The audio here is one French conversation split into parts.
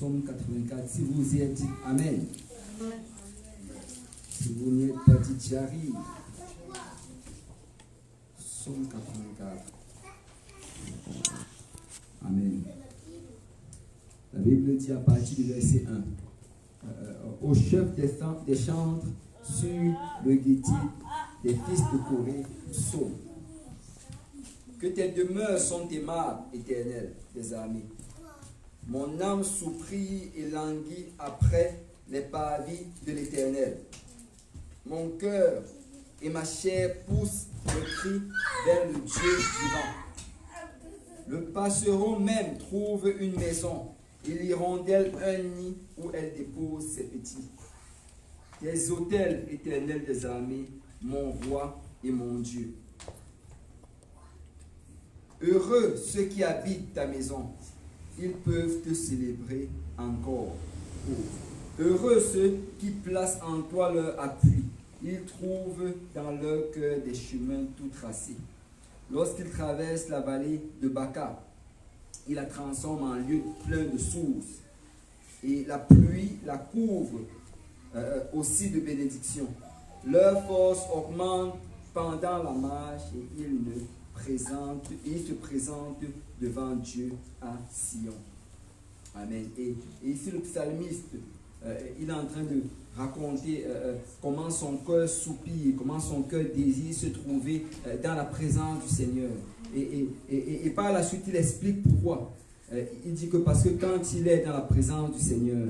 Psaume 84. Si vous y êtes, dites Amen. Si vous n'y êtes pas, dites j'arrive. Psaume 84. Amen. La Bible dit à partir du verset 1. Au chef des chantres sur le guettier des fils de Corée, psaume. Que tes demeures sont aimables, Éternel des armées. Mon âme soupire et languit après les parvis de l'Éternel. Mon cœur et ma chair poussent le cri vers le Dieu vivant. Le passereau même trouve une maison, et l'hirondelle un nid où elle dépose ses petits. Tes autels, Éternel des armées, mon roi et mon Dieu. Heureux ceux qui habitent ta maison, ils peuvent te célébrer encore. Heureux ceux qui placent en toi leur appui, ils trouvent dans leur cœur des chemins tout tracés. Lorsqu'ils traversent la vallée de Baca, ils la transforment en lieu plein de sources. Et la pluie la couvre aussi de bénédictions. Leur force augmente pendant la marche et ils se présentent devant Dieu à Sion. Amen. Et ici le psalmiste, il est en train de raconter comment son cœur soupire, comment son cœur désire se trouver dans la présence du Seigneur. Et par la suite, il explique pourquoi. Il dit que parce que quand il est dans la présence du Seigneur,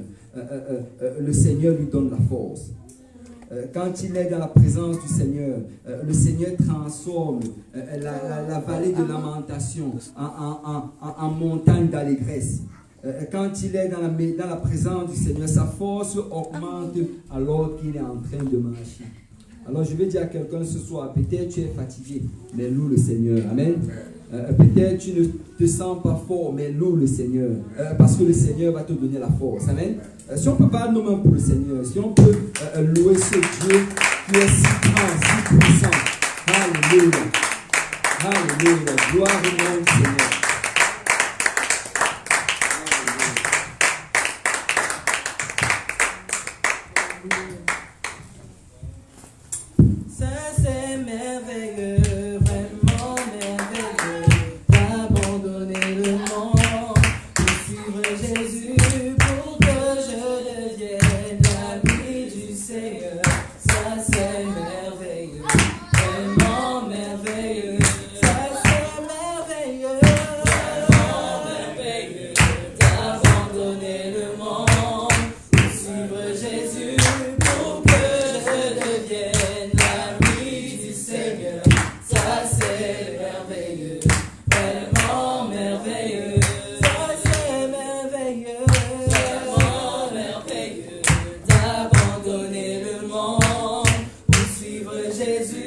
le Seigneur lui donne la force. Quand il est dans la présence du Seigneur, le Seigneur transforme la vallée de lamentation en montagne d'allégresse. Quand il est dans la présence du Seigneur, sa force augmente alors qu'il est en train de marcher. Alors je vais dire à quelqu'un ce soir, peut-être tu es fatigué, mais loue le Seigneur. Amen. Peut-être tu ne te sens pas fort, mais loue le Seigneur. Parce que le Seigneur va te donner la force. Amen. Si on peut pas nos mains pour le Seigneur, si on peut louer ce Dieu qui est si grand, si puissant. Alléluia. Alléluia. Gloire au nom du Seigneur. Jésus-Christ.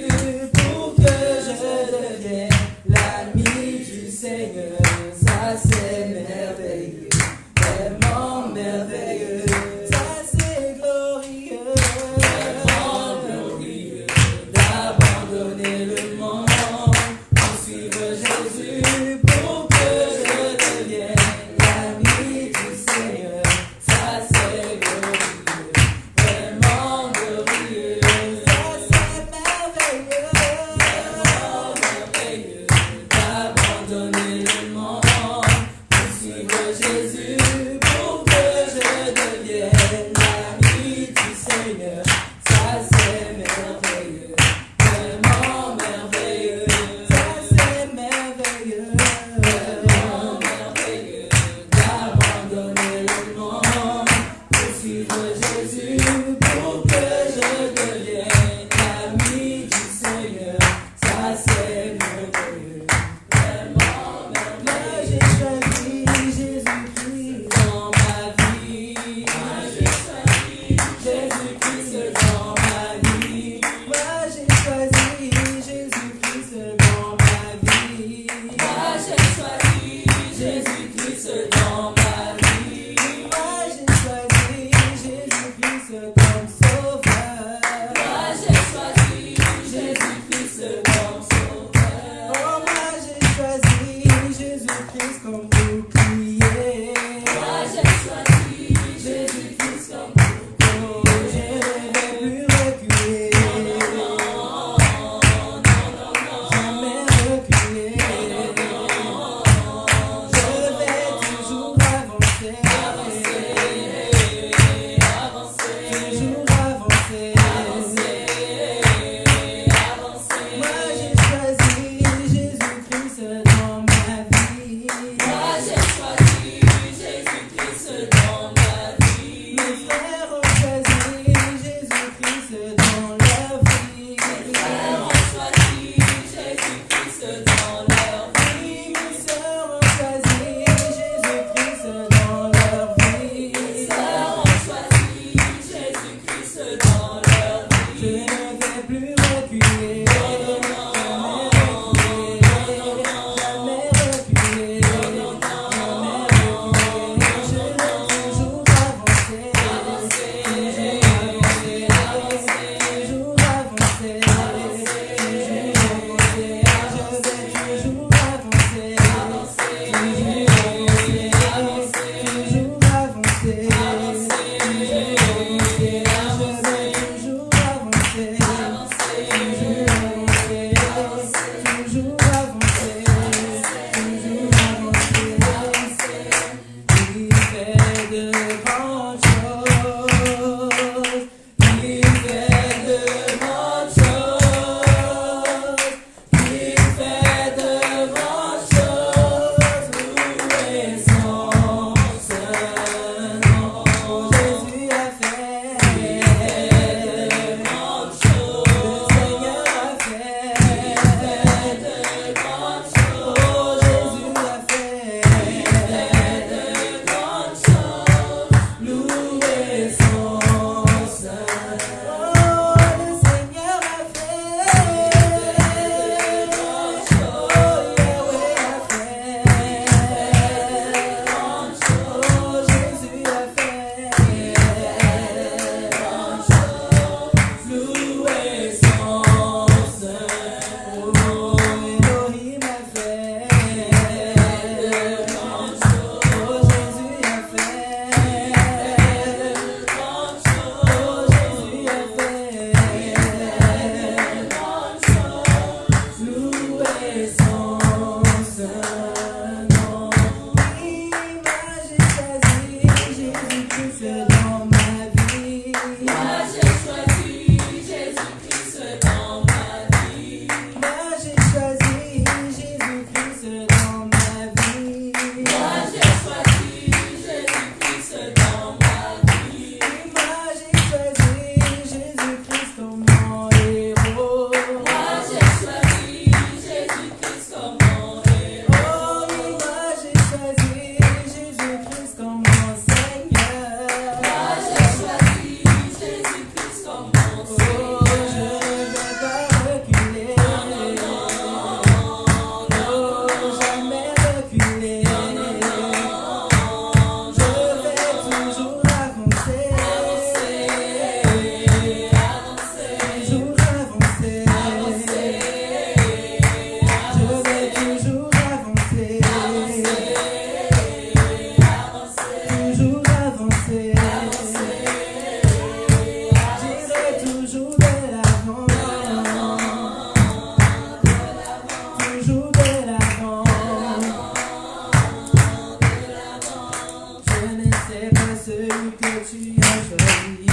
celui que tu as choisi,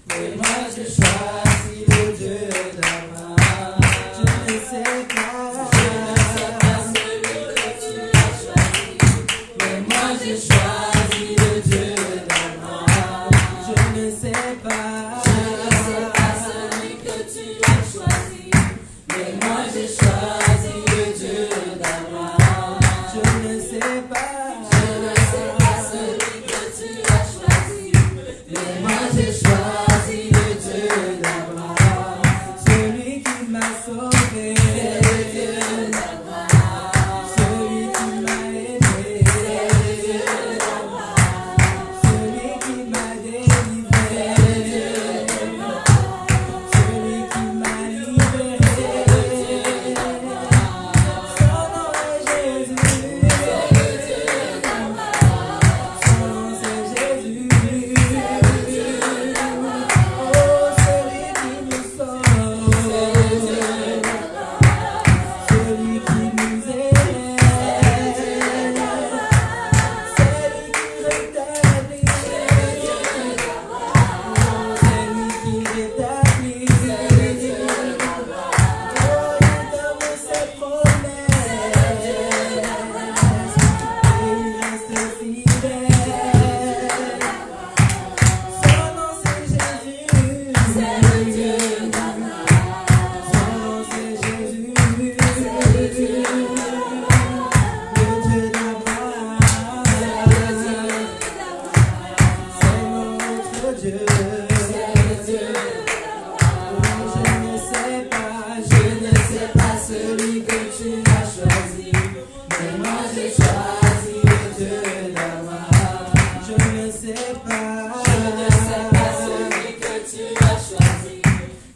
mais moi j'ai choisi le Dieu d'Abraham. Je ne sais pas celui que tu as choisi, mais moi j'ai choisi le Dieu d'Abraham. Je ne sais pas celui que tu as choisi, mais moi j'ai choisi le Dieu d'Abraham. Je ne sais pas celui que tu as choisi, mais moi j'ai choisi le Dieu d'Abraham. Celui qui m'a sauvé, c'est le Dieu d'Abraham. Celui qui m'a aimé, c'est le Dieu d'Abraham. Celui qui m'a délivré, c'est le Dieu d'Abraham. Celui qui m'a libéré, c'est le Dieu d'Abraham. Son nom est Jésus, c'est le Dieu d'Abraham. Son nom c'est Jésus, c'est le Dieu d'Abraham. Oh, celui qui nous sauve, c'est le Dieu d'Abraham. Celui qui nous élève, c'est le Dieu d'Abraham. Celui qui rétablit, c'est le Dieu d'Abraham. Celui qui rétablit, c'est le Dieu d'Abraham. Oh, il donne ses promesses, c'est le Dieu d'Abraham. Et il reste fidèle. Son nom c'est Jésus, c'est le Dieu d'Abraham. Son nom c'est Jésus, c'est le Dieu d'Abraham. Le Dieu d'Abraham, c'est notre Dieu, c'est le Dieu d'Abraham. Je ne sais pas celui que tu as choisi, mais moi j'ai choisi le Dieu d'Abraham. Je ne sais pas celui que tu as choisi,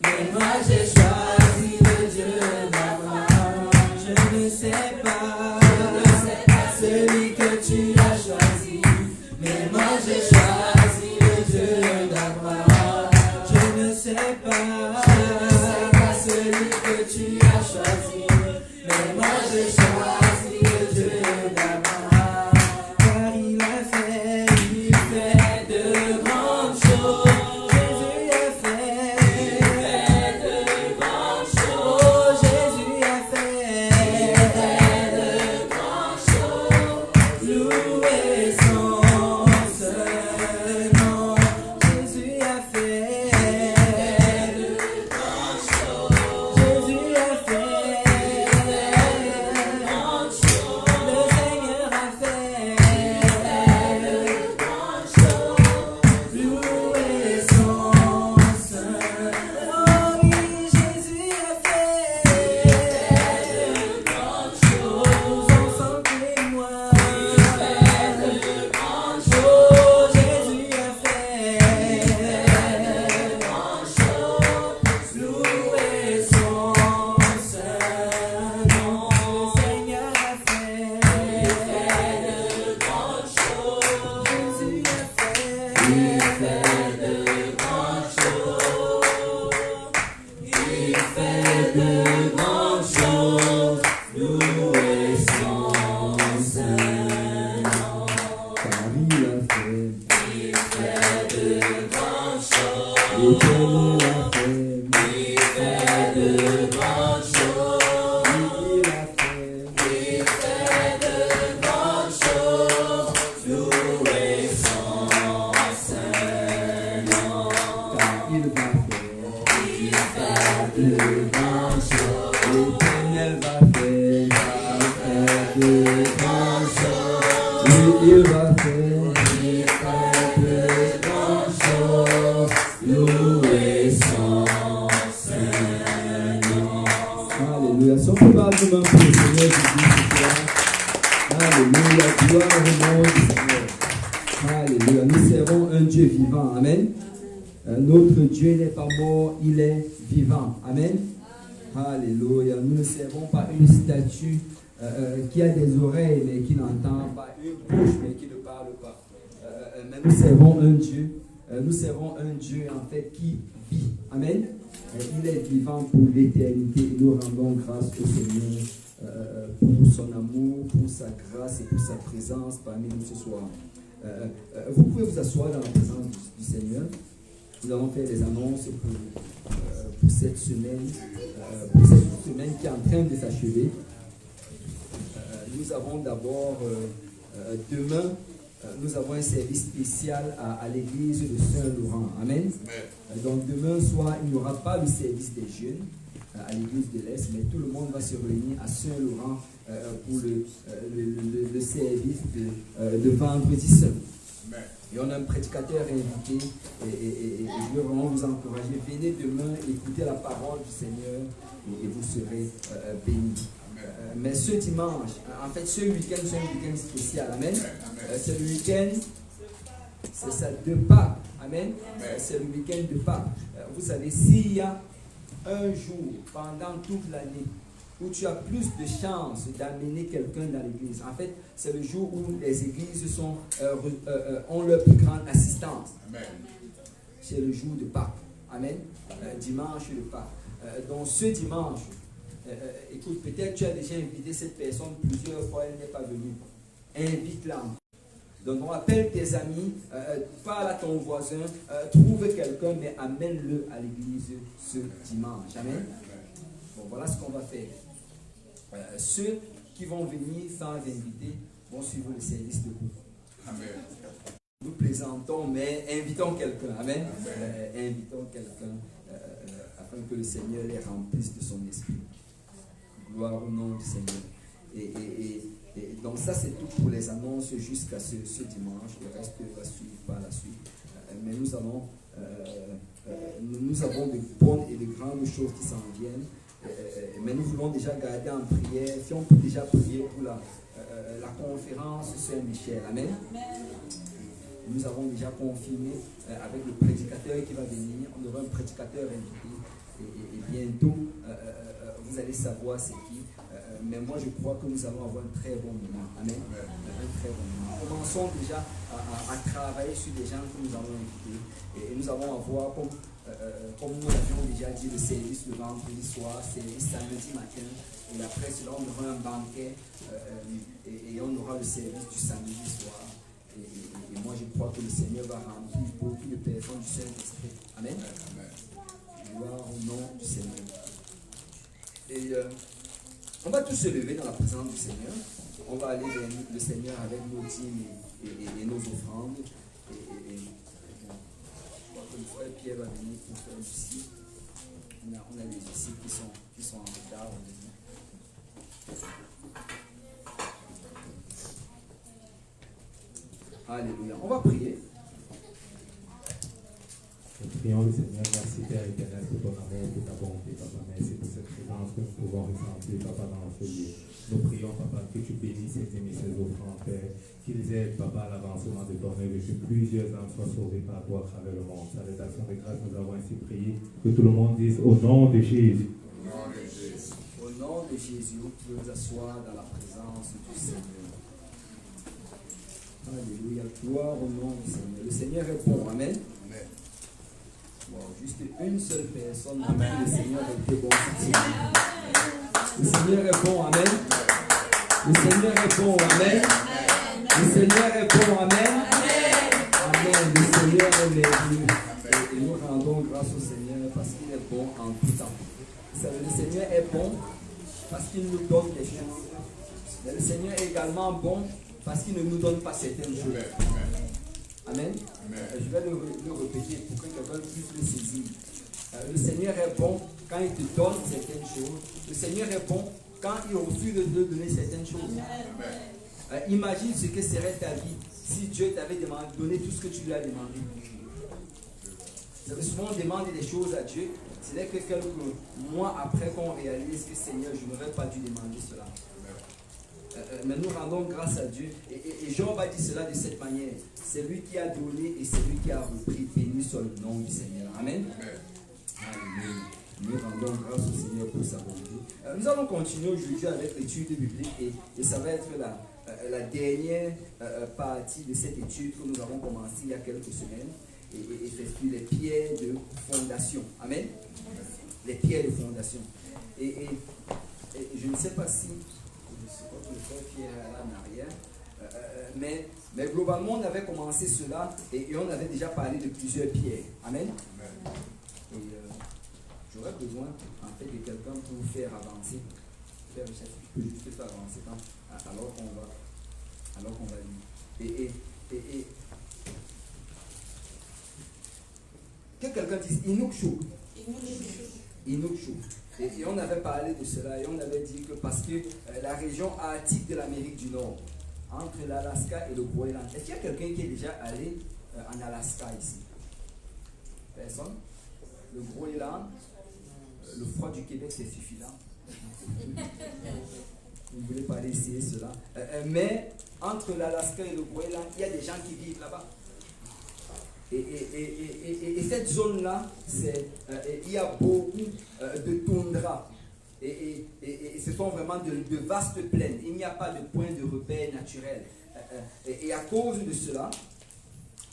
mais moi j'ai choisi le Dieu d'Abraham. Je ne sais pas celui que tu as choisi, mais moi j'ai choisi le Dieu d'Abraham. Je ne sais pas celui que tu as choisi, mais moi j'ai choisi le Dieu d'Abraham. Car il fait de grandes choses. Jésus a fait de grandes choses. Oh, Jésus a fait de grandes choses. Louez son seul nom. Jésus a fait de grandes choses. Jésus a fait de grandes choses. Le Seigneur a fait de grandes choses. Louez son seul nom. Oh oui, Jésus a fait de grandes choses. En son témoin. De grandes choses. Jésus a fait de grandes choses. Louez son seul nom. Le Seigneur a fait de grandes choses. Jésus a fait de grandes choses. Il fait de grandes choses. Louez son seul nom. car il a fait, Il fait de grandes choses. l'Éternel a fait, Il fait de grandes choses. il a fait, Il fait de grandes choses. Louez son seul nom. car il va faire, Il fait de grandes choses. l'Éternel va faire, De grandes choses. oui, il va faire, Il fait de grandes choses. Louez son seul nom. Alléluia. Si on peut parler nous-mêmes pour le Seigneur Jésus ce soir. Alléluia. Gloire au nom du Seigneur. Alléluia. Nous servons un Dieu vivant. Amen. Notre Dieu n'est pas mort, il est vivant. Amen. Alléluia. Nous ne servons pas une statue qui a des oreilles mais qui n'entend pas, une bouche mais qui ne parle pas. Mais nous servons un Dieu. Nous servons un Dieu en fait qui vit. Amen. Il est vivant pour l'éternité et nous rendons grâce au Seigneur pour son amour, pour sa grâce et pour sa présence parmi nous ce soir. Vous pouvez vous asseoir dans la présence du Seigneur. Nous allons faire des annonces pour cette semaine qui est en train de s'achever. Nous avons d'abord demain, nous avons un service spécial à l'église de Saint-Laurent. Amen. Donc demain soir, il n'y aura pas le service des jeunes à l'église de l'Est, mais tout le monde va se réunir à Saint-Laurent pour le service de vendredi saint. Et on a un prédicateur invité et je veux vraiment vous encourager. Venez demain écouter la parole du Seigneur et vous serez bénis. Mais ce dimanche, en fait ce week-end, c'est un week-end spécial. Amen. C'est le week-end, c'est ça, de Pâques. Amen. C'est le week-end de Pâques. Vous savez, s'il y a un jour pendant toute l'année où tu as plus de chances d'amener quelqu'un dans l'église, en fait, c'est le jour où les églises ont leur plus grande assistance. C'est le jour de Pâques. Amen. Dimanche de Pâques. Donc ce dimanche, écoute, peut-être tu as déjà invité cette personne plusieurs fois, elle n'est pas venue. Invite-la. Donc on appelle tes amis, parle à ton voisin, trouve quelqu'un, mais amène-le à l'église ce dimanche. Amen. Bon, voilà ce qu'on va faire. Ceux qui vont venir sans inviter vont suivre le service de groupe. Amen. Nous plaisantons, mais invitons quelqu'un. Amen. Invitons quelqu'un afin que le Seigneur les remplisse de son esprit. Gloire au nom du Seigneur. Et donc ça c'est tout pour les annonces jusqu'à ce dimanche. Le reste va suivre par la suite. Mais nous avons de bonnes et de grandes choses qui s'en viennent. Mais nous voulons déjà garder en prière. Si on peut déjà prier pour la conférence Saint-Michel. Amen. Nous avons déjà confirmé avec le prédicateur qui va venir. On aura un prédicateur invité. Et bientôt, vous allez savoir c'est qui. Mais moi, je crois que nous allons avoir un très bon moment. Amen. Un très bon moment. Commençons déjà à travailler sur des gens que nous allons inviter. Et nous allons avoir, comme nous l'avions déjà dit, le service le vendredi soir, service samedi matin. Et après cela, on aura un banquet et on aura le service du samedi soir. Et moi, je crois que le Seigneur va remplir beaucoup de personnes du Saint-Esprit. Amen. Gloire au nom du Seigneur. Et on va tous se lever dans la présence du Seigneur. On va aller vers le Seigneur avec nos dîmes et nos offrandes. Je crois que le frère Pierre va venir pour faire ici. On a des disciples qui sont en retard. Alléluia. On va prier. Prions le Seigneur, merci Père éternel pour ton amour, pour ta bonté, Papa. Merci pour cette présence que nous pouvons ressentir, Papa, dans ce lieu. Nous prions, Papa, que tu bénisses ces et ces offrandes, Père, qu'ils aident, Papa, à l'avancement de ton œuvre, que plusieurs âmes soient sauvées par toi à travers le monde. Salutation de grâce, nous avons ainsi prié, que tout le monde dise au nom de Jésus. Au nom de Jésus, vous pouvez vous asseoir dans la présence du Seigneur. Alléluia, gloire au nom du Seigneur. Le Seigneur répond, amen. Wow, juste une seule personne, amen. Le Seigneur est bon. Le Seigneur répond, amen. Le Seigneur répond, amen. Le Seigneur répond, amen. Amen. Le Seigneur est merveilleux. Et nous rendons grâce au Seigneur parce qu'il est bon en tout temps. Vous savez, le Seigneur est bon parce qu'il nous donne des choses. Mais le Seigneur est également bon parce qu'il ne nous donne pas certaines choses. Amen. Je vais le répéter pour que quelqu'un puisse le saisir. Le Seigneur est bon quand il te donne certaines choses. Le Seigneur est bon quand il refuse de te donner certaines choses. Imagine ce que serait ta vie si Dieu t'avait donné tout ce que tu lui as demandé. Vous savez, souvent on demande des choses à Dieu. C'est que quelques mois après qu'on réalise que Seigneur, je n'aurais pas dû demander cela. Mais nous rendons grâce à Dieu. Et Job a dit cela de cette manière. C'est lui qui a donné et c'est lui qui a repris. Béni soit le nom du Seigneur. Amen. Alléluia. Nous rendons grâce au Seigneur pour sa bonté. Nous allons continuer aujourd'hui avec l'étude biblique et ça va être la dernière partie de cette étude que nous avons commencé il y a quelques semaines. Et c'est sur les pierres de fondation. Amen. Les pierres de fondation. Et je ne sais pas si... Je crois que le frère Pierre est là en arrière. Mais globalement, on avait commencé cela et on avait déjà parlé de plusieurs pierres. Amen. Et j'aurais besoin en fait de quelqu'un pour vous faire avancer. Faire le chef, je peux juste faire avancer alors qu'on va lire. Et que quelqu'un dise Inukshuk. Inukshuk. Et on avait parlé de cela et on avait dit que parce que la région arctique de l'Amérique du Nord, entre l'Alaska et le Groenland, est-ce qu'il y a quelqu'un qui est déjà allé en Alaska ici? Personne? Le Groenland, le froid du Québec, c'est suffisant. Vous ne voulez pas aller essayer cela. Mais entre l'Alaska et le Groenland, il y a des gens qui vivent là-bas. Et cette zone-là, il y a beaucoup de toundra. Et ce sont vraiment de vastes plaines. Il n'y a pas de point de repère naturel. Et à cause de cela,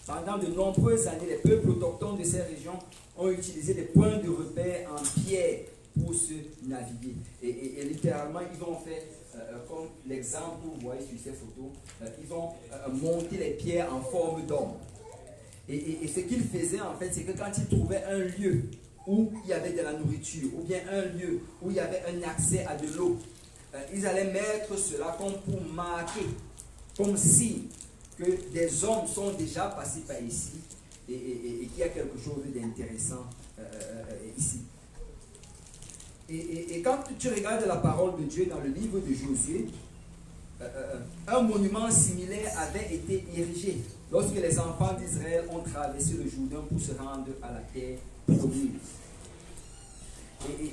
pendant de nombreuses années, les peuples autochtones de ces régions ont utilisé des points de repère en pierre pour se naviguer. Et littéralement, ils ont fait, comme l'exemple que vous voyez sur ces photos, ils ont monté les pierres en forme d'homme. Et ce qu'ils faisaient en fait, c'est que quand ils trouvaient un lieu où il y avait de la nourriture, ou bien un lieu où il y avait un accès à de l'eau, ils allaient mettre cela comme pour marquer, comme signe que des hommes sont déjà passés par ici et qu'il y a quelque chose d'intéressant ici. Et quand tu regardes la parole de Dieu dans le livre de Josué, un monument similaire avait été érigé lorsque les enfants d'Israël ont traversé le Jourdain pour se rendre à la terre promise.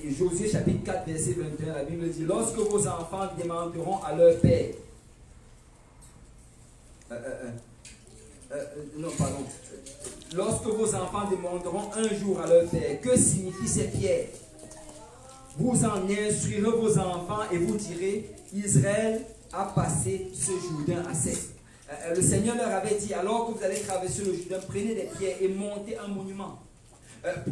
Et Josué chapitre 4 verset 21, la Bible dit: lorsque vos enfants demanderont à leur père, lorsque vos enfants demanderont un jour à leur père, que signifient ces pierres? Vous en instruirez vos enfants et vous direz: Israël a passé ce Jourdain à sec. Le Seigneur leur avait dit, alors que vous allez traverser le Jourdain, prenez des pierres et montez un monument.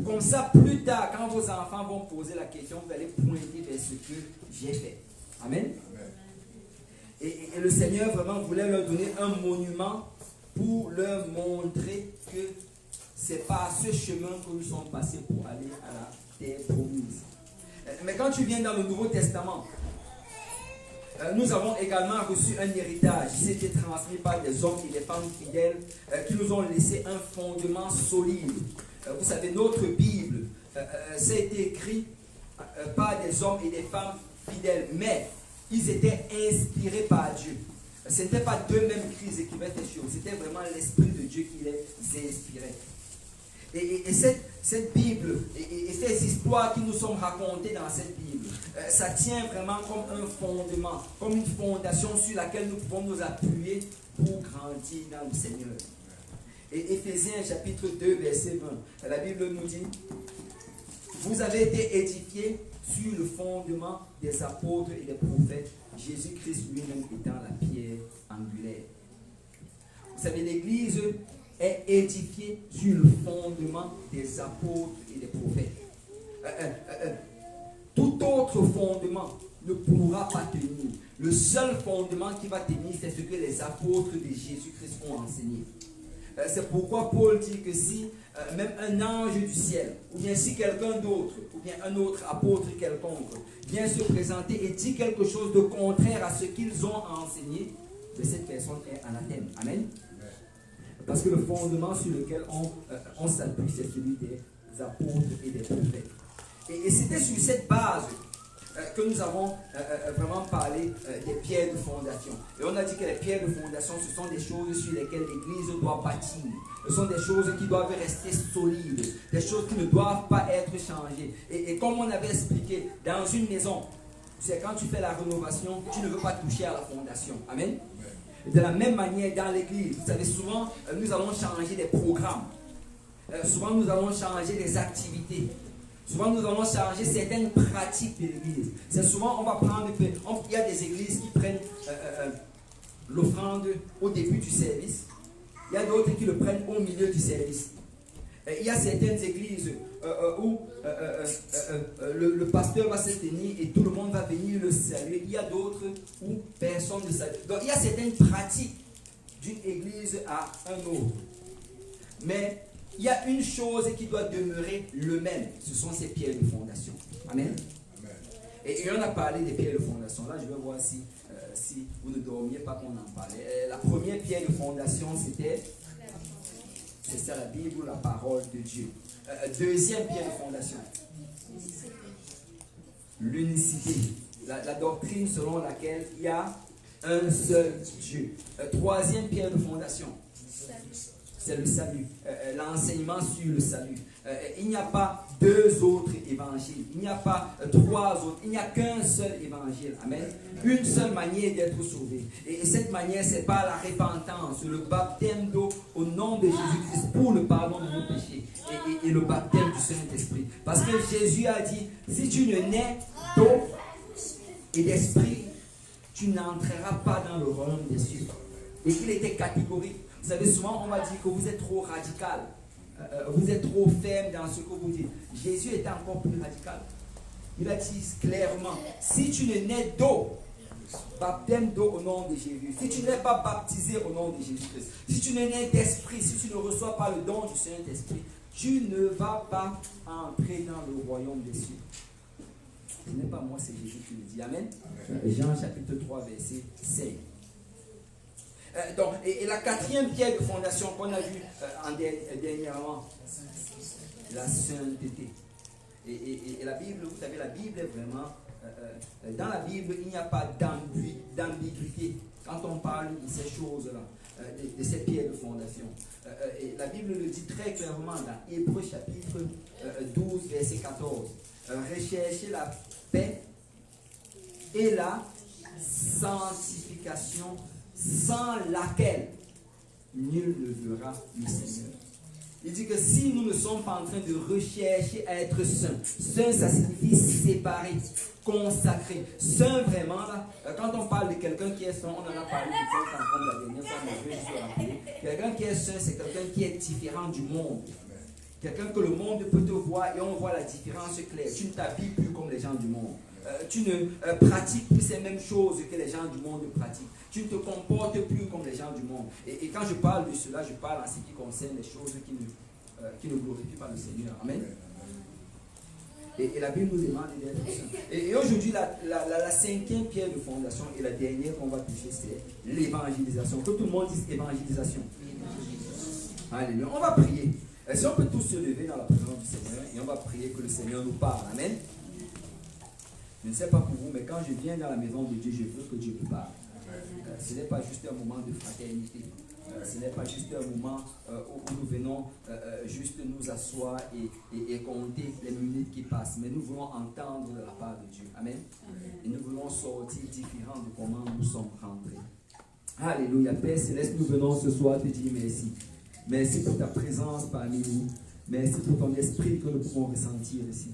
Comme ça, plus tard, quand vos enfants vont poser la question, vous allez pointer vers ce que j'ai fait. Amen. Et le Seigneur vraiment voulait leur donner un monument pour leur montrer que c'est par ce chemin que nous sommes passés pour aller à la terre promise. Mais quand tu viens dans le Nouveau Testament, nous avons également reçu un héritage. C'était transmis par des hommes et des femmes fidèles qui nous ont laissé un fondement solide. Vous savez, notre Bible, ça a été écrit par des hommes et des femmes fidèles, mais ils étaient inspirés par Dieu. Ce n'était pas d'eux-mêmes qui écrivaient ces choses, c'était vraiment l'Esprit de Dieu qui les inspirait. Et cette Bible, et ces histoires qui nous sont racontées dans cette Bible, ça tient vraiment comme un fondement, comme une fondation sur laquelle nous pouvons nous appuyer pour grandir dans le Seigneur. Et Éphésiens chapitre 2, verset 20, la Bible nous dit: vous avez été édifiés sur le fondement des apôtres et des prophètes, Jésus-Christ lui-même étant la pierre angulaire. Vous savez, l'Église est édifiée sur le fondement des apôtres et des prophètes. Tout autre fondement ne pourra pas tenir. Le seul fondement qui va tenir, c'est ce que les apôtres de Jésus-Christ ont enseigné. C'est pourquoi Paul dit que si même un ange du ciel, ou bien si quelqu'un d'autre, ou bien un autre apôtre quelconque, vient se présenter et dit quelque chose de contraire à ce qu'ils ont enseigné, cette personne est anathème. Amen. Parce que le fondement sur lequel on s'appuie, c'est celui des apôtres et des prophètes. Et c'était sur cette base que nous avons vraiment parlé des pierres de fondation. Et on a dit que les pierres de fondation, ce sont des choses sur lesquelles l'Église doit bâtir. Ce sont des choses qui doivent rester solides, des choses qui ne doivent pas être changées. Et comme on avait expliqué, dans une maison, c'est quand tu fais la rénovation, tu ne veux pas toucher à la fondation. Amen. De la même manière, dans l'église, vous savez, souvent, nous allons changer des programmes. Souvent, nous allons changer des activités. Souvent, nous allons changer certaines pratiques de l'église. C'est souvent, on va prendre... Il y a des églises qui prennent l'offrande au début du service. Il y a d'autres qui le prennent au milieu du service. Il y a certaines églises où le pasteur va se tenir et tout le monde va venir le saluer. Il y a d'autres où personne ne salue. Donc il y a certaines pratiques d'une église à un autre. Mais il y a une chose qui doit demeurer le même. Ce sont ces pierres de fondation. Amen. Et on a parlé des pierres de fondation. Là, je vais voir si vous ne dormiez pas qu'on en parlait. La première pierre de fondation, c'est ça, la Bible ou la parole de Dieu. Deuxième pierre de fondation, l'unicité. La doctrine selon laquelle il y a un seul Dieu. Troisième pierre de fondation, c'est le salut. L'enseignement sur le salut. Il n'y a pas deux autres évangiles. Il n'y a pas trois autres. Il n'y a qu'un seul évangile. Amen. Une seule manière d'être sauvé. Et cette manière, c'est par la repentance, le baptême d'eau au nom de Jésus-Christ pour le pardon de nos péchés. Et le baptême du Saint-Esprit. Parce que Jésus a dit, si tu ne nais d'eau et d'esprit, tu n'entreras pas dans le royaume des cieux. Et il était catégorique. Vous savez, souvent on va dire que vous êtes trop radical. Vous êtes trop ferme dans ce que vous dites. Jésus était encore plus radical. Il a dit clairement, si tu ne nais d'eau, baptême d'eau au nom de Jésus, si tu n'es pas baptisé au nom de Jésus-Christ, si tu ne nais d'esprit, si tu ne reçois pas le don du Saint-Esprit, tu ne vas pas entrer dans le royaume des cieux. Ce n'est pas moi, c'est Jésus qui le dit. Amen. Jean chapitre 3, verset 5. Donc, et la quatrième pierre de fondation qu'on a vue dernièrement, la sainteté. Et la Bible, vous savez, la Bible est vraiment, dans la Bible, il n'y a pas d'ambiguïté quand on parle de ces choses-là, de ces pierres de fondation. Et la Bible le dit très clairement dans Hébreux chapitre 12, verset 14. Recherchez la paix et la sanctification, sans laquelle nul ne verra le Seigneur. Il dit que si nous ne sommes pas en train de rechercher à être saints, saint ça signifie séparé, consacré. Saint vraiment, là, quand on parle de quelqu'un qui est saint, on en a parlé comme la dernière fois, mais je vais juste rappeler. Quelqu'un qui est saint, c'est quelqu'un qui est différent du monde. Quelqu'un que le monde peut te voir et on voit la différence claire. Tu ne t'habilles plus comme les gens du monde. Tu ne pratiques plus ces mêmes choses que les gens du monde pratiquent. Tu ne te comportes plus comme les gens du monde. Et quand je parle de cela, je parle en ce qui concerne les choses qui ne glorifient pas le Seigneur. Amen. Et la Bible nous demande d'être saints. Et aujourd'hui, la cinquième pierre de fondation et la dernière qu'on va toucher, c'est l'évangélisation. Que tout le monde dise évangélisation. Alléluia. On va prier. Si on peut tous se lever dans la présence du Seigneur et on va prier que le Seigneur nous parle. Amen. Je ne sais pas pour vous, mais quand je viens dans la maison de Dieu, je veux que Dieu me parle. Ce n'est pas juste un moment de fraternité. Ce n'est pas juste un moment où nous venons juste nous asseoir et compter les minutes qui passent. Mais nous voulons entendre de la part de Dieu. Amen. Et nous voulons sortir différents de comment nous sommes rentrés. Alléluia. Père Céleste, nous venons ce soir te dire merci. Merci pour ta présence parmi nous. Merci pour ton esprit que nous pouvons ressentir ici.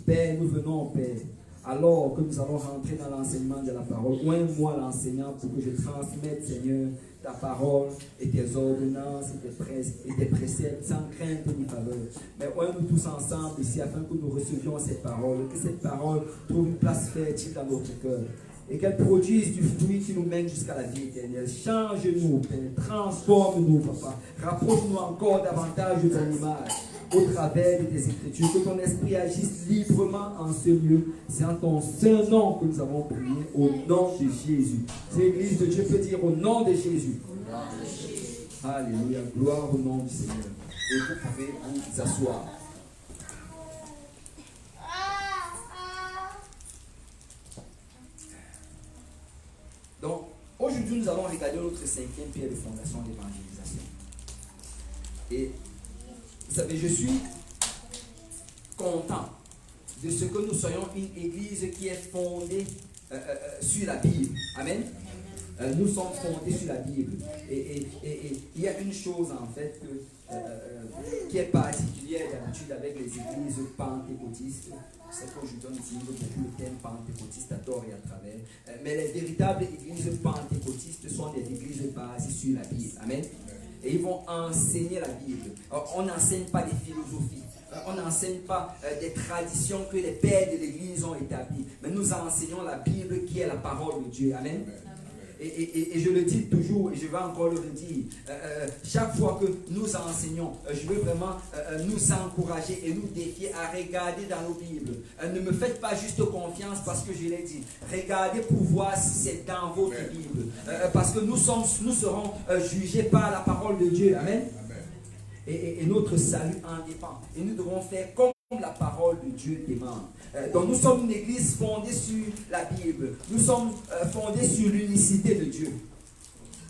Père, nous venons, Père, alors que nous allons rentrer dans l'enseignement de la parole. Oins-moi l'enseignant pour que je transmette, Seigneur, ta parole et tes ordonnances et tes préceptes sans crainte ni faveur. Mais oins-nous tous ensemble ici afin que nous recevions cette parole, que cette parole trouve une place fertile dans notre cœur et qu'elle produise du fruit qui nous mène jusqu'à la vie éternelle. Change-nous, Père, transforme-nous, Papa. Rapproche-nous encore davantage de ton image au travers de tes écritures. Que ton esprit agisse librement en ce lieu. C'est en ton saint nom que nous avons prié, au nom de Jésus. L'Église de Dieu peut dire au nom de Jésus. Alléluia. Gloire au nom du Seigneur. Et vous pouvez vous asseoir. Donc, aujourd'hui, nous allons regarder notre cinquième pierre de fondation de l'évangélisation. Et vous savez, je suis content de ce que nous soyons une église qui est fondée sur la Bible. Amen. Nous sommes fondés sur la Bible. Et il y a une chose en fait qui est particulière d'habitude avec les églises pentecôtistes. C'est qu'aujourd'hui on utilise beaucoup le terme pentecôtiste à tort et à travers. Mais les véritables églises pentecôtistes sont des églises basées sur la Bible. Amen. et ils vont enseigner la Bible. On n'enseigne pas des philosophies. On n'enseigne pas des traditions que les pères de l'Église ont établies. Mais nous enseignons la Bible qui est la parole de Dieu. Amen. Et je le dis toujours, et je vais encore le redire, chaque fois que nous enseignons, je veux vraiment nous encourager et nous défier à regarder dans nos Bibles. Ne me faites pas juste confiance parce que je l'ai dit. Regardez pour voir si c'est dans votre Bible. Parce que nous serons jugés par la parole de Dieu. Amen. Et notre salut en dépend. Et nous devons faire comme la parole de Dieu demande. Donc nous sommes une église fondée sur la Bible. Nous sommes fondés sur l'unicité de Dieu.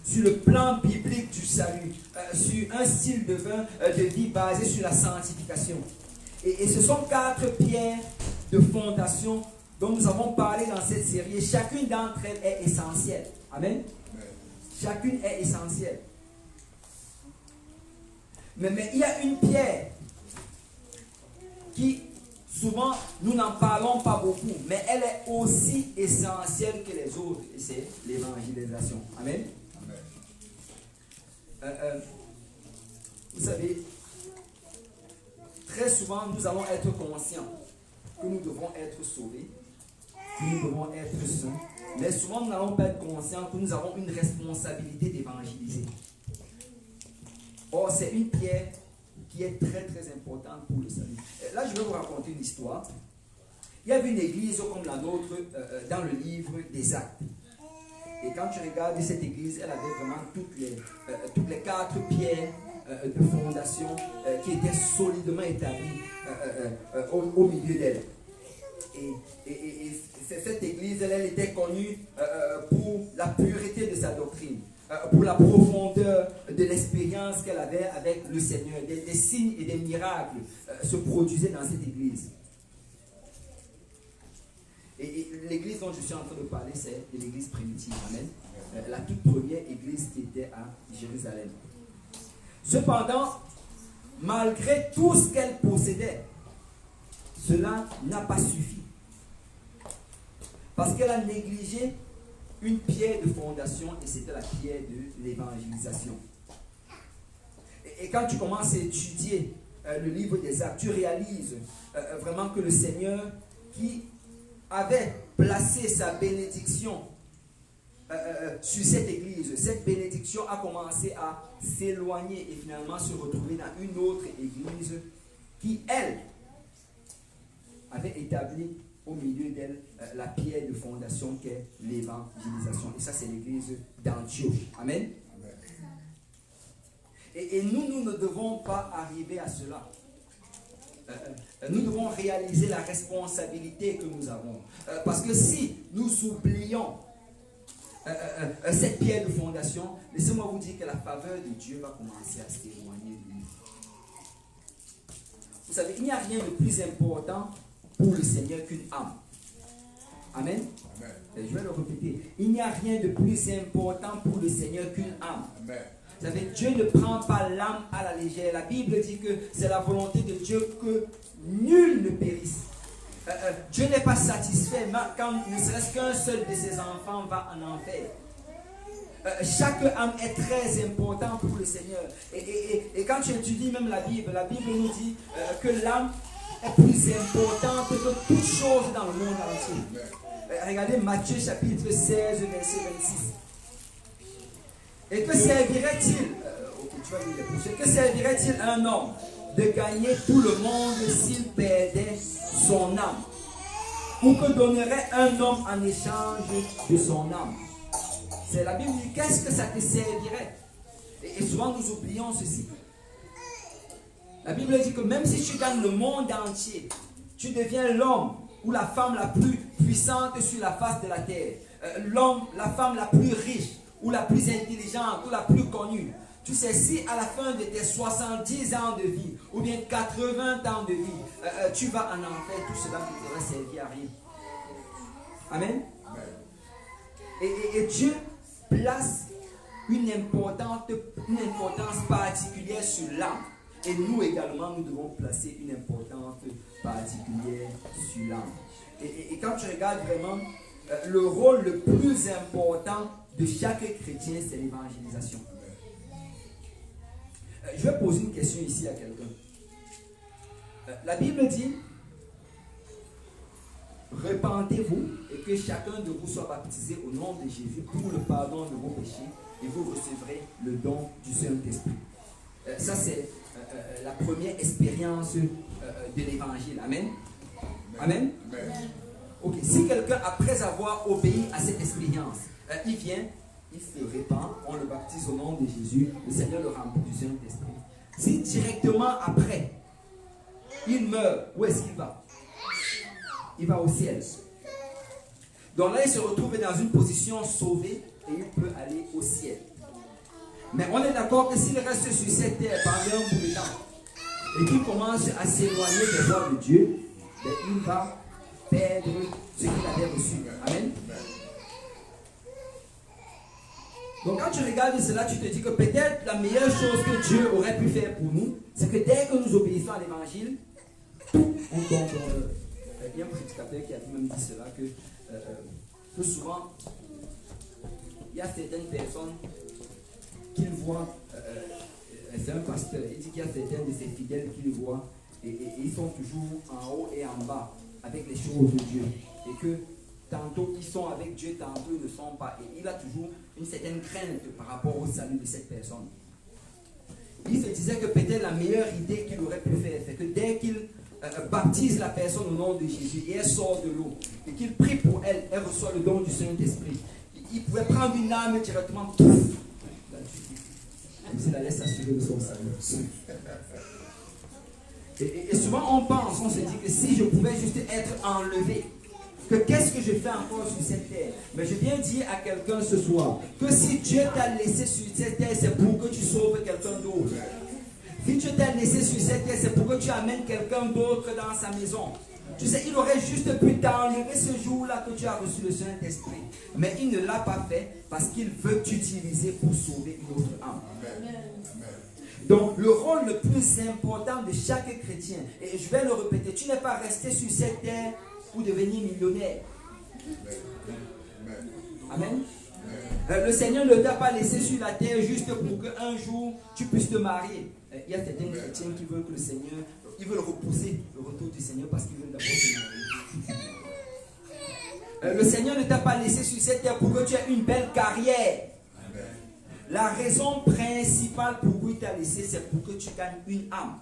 Sur le plan biblique du salut. Sur un style de vie basé sur la sanctification. Et ce sont 4 pierres de fondation dont nous avons parlé dans cette série. Et chacune d'entre elles est essentielle. Amen. Chacune est essentielle. Mais il y a une pierre qui, souvent, nous n'en parlons pas beaucoup, mais elle est aussi essentielle que les autres, et c'est l'évangélisation. Amen. Vous savez, très souvent, nous allons être conscients que nous devons être sauvés, que nous devons être saints, mais souvent, nous n'allons pas être conscients que nous avons une responsabilité d'évangéliser. Or, c'est une pierre qui est très très importante pour le salut. Là, je vais vous raconter une histoire. Il y avait une église comme la nôtre dans le livre des Actes. Et quand tu regardes cette église, elle avait vraiment toutes les 4 pierres de fondation qui étaient solidement établies au milieu d'elle. Et cette église, elle était connue pour la pureté de sa doctrine. Pour la profondeur de l'expérience qu'elle avait avec le Seigneur. Des signes et des miracles se produisaient dans cette église. Et l'église dont je suis en train de parler, c'est l'église primitive. Amen. La toute première église qui était à Jérusalem. Cependant, malgré tout ce qu'elle possédait, cela n'a pas suffi. Parce qu'elle a négligé une pierre de fondation, et c'était la pierre de l'évangélisation. Et quand tu commences à étudier le livre des Actes, tu réalises vraiment que le Seigneur, qui avait placé sa bénédiction sur cette église, cette bénédiction a commencé à s'éloigner et finalement se retrouver dans une autre église qui, elle, avait établi au milieu d'elle la pierre de fondation qu'est l'évangélisation. Et ça, c'est l'église d'Antioche. Amen. Et nous ne devons pas arriver à cela. Nous devons réaliser la responsabilité que nous avons. Parce que si nous oublions cette pierre de fondation, laissez-moi vous dire que la faveur de Dieu va commencer à s'éloigner de nous. Vous savez, il n'y a rien de plus important pour le Seigneur qu'une âme. Amen. Amen. Je vais le répéter. Il n'y a rien de plus important pour le Seigneur qu'une âme. Amen. Vous savez, Dieu ne prend pas l'âme à la légère. La Bible dit que c'est la volonté de Dieu que nul ne périsse. Dieu n'est pas satisfait quand ne serait-ce qu'un seul de ses enfants va en enfer. Chaque âme est très importante pour le Seigneur. Et quand tu étudies même la Bible nous dit que l'âme est plus importante que toute chose dans le monde entier. Regardez Matthieu chapitre 16, verset 26. Et que servirait-il que servirait-il à un homme de gagner tout le monde s'il perdait son âme? Ou que donnerait un homme en échange de son âme? C'est la Bible dit, qu'est-ce que ça te servirait? Et souvent nous oublions ceci. La Bible dit que même si tu gagnes le monde entier, tu deviens l'homme ou la femme la plus puissante sur la face de la terre, l'homme, la femme la plus riche, ou la plus intelligente, ou la plus connue. Tu sais, si à la fin de tes 70 ans de vie, ou bien 80 ans de vie, tu vas en enfer, tout cela ne t'aura servi à rien. Amen. Et Dieu place une importance particulière sur l'âme. Et nous également, nous devons placer une importance particulière sur l'âme. Et quand tu regardes vraiment, le rôle le plus important de chaque chrétien, c'est l'évangélisation. Je vais poser une question ici à quelqu'un. La Bible dit, repentez-vous et que chacun de vous soit baptisé au nom de Jésus pour le pardon de vos péchés et vous recevrez le don du Saint-Esprit. Ça, c'est la première expérience de l'évangile. Amen. Amen. Ok, si quelqu'un, après avoir obéi à cette expérience, il vient, il se répand, on le baptise au nom de Jésus, le Seigneur le remplit du Saint-Esprit. Si directement après, il meurt, où est-ce qu'il va? Il va au ciel. Donc là, il se retrouve dans une position sauvée et il peut aller au ciel. Mais on est d'accord que s'il reste sur cette terre pendant un bout de temps et qu'il commence à s'éloigner des voies de Dieu, ben, il va perdre ce qu'il avait reçu. Amen. Donc quand tu regardes cela, tu te dis que peut-être la meilleure chose que Dieu aurait pu faire pour nous, c'est que dès que nous obéissons à l'évangile, on tombe dans le... Il y a un prédicateur qui a même dit cela, que souvent, il y a certaines personnes qu'il voit, c'est un pasteur, il dit qu'il y a certains de ses fidèles qu'il voit, et ils sont toujours en haut et en bas avec les choses de Dieu. Et que tantôt ils sont avec Dieu, tantôt ils ne sont pas. Et il a toujours une certaine crainte par rapport au salut de cette personne. Il se disait que peut-être la meilleure idée qu'il aurait pu faire, c'est que dès qu'il baptise la personne au nom de Jésus et elle sort de l'eau, et qu'il prie pour elle, elle reçoit le don du Saint-Esprit. Il pouvait prendre une âme directement, pouf, comme s'il allait s'assurer de son salut. Et souvent on pense, on se dit que si je pouvais juste être enlevé, que qu'est-ce que je fais encore sur cette terre? Mais je viens dire à quelqu'un ce soir que si Dieu t'a laissé sur cette terre, c'est pour que tu sauves quelqu'un d'autre. Si Dieu t'a laissé sur cette terre, c'est pour que tu amènes quelqu'un d'autre dans sa maison. Tu sais, il aurait juste pu t'enlever ce jour-là que tu as reçu le Saint-Esprit. Mais il ne l'a pas fait parce qu'il veut t'utiliser pour sauver une autre âme. Amen. Donc, le rôle le plus important de chaque chrétien, et je vais le répéter, tu n'es pas resté sur cette terre pour devenir millionnaire. Amen. Le Seigneur ne t'a pas laissé sur la terre juste pour qu'un jour tu puisses te marier. Il y a certains chrétiens qui veulent que le Seigneur, ils veulent repousser le retour du Seigneur parce qu'ils veulent d'abord se marier. Le Seigneur ne t'a pas laissé sur cette terre pour que tu aies une belle carrière. La raison principale pour laquelle il t'a laissé, c'est pour que tu gagnes une âme.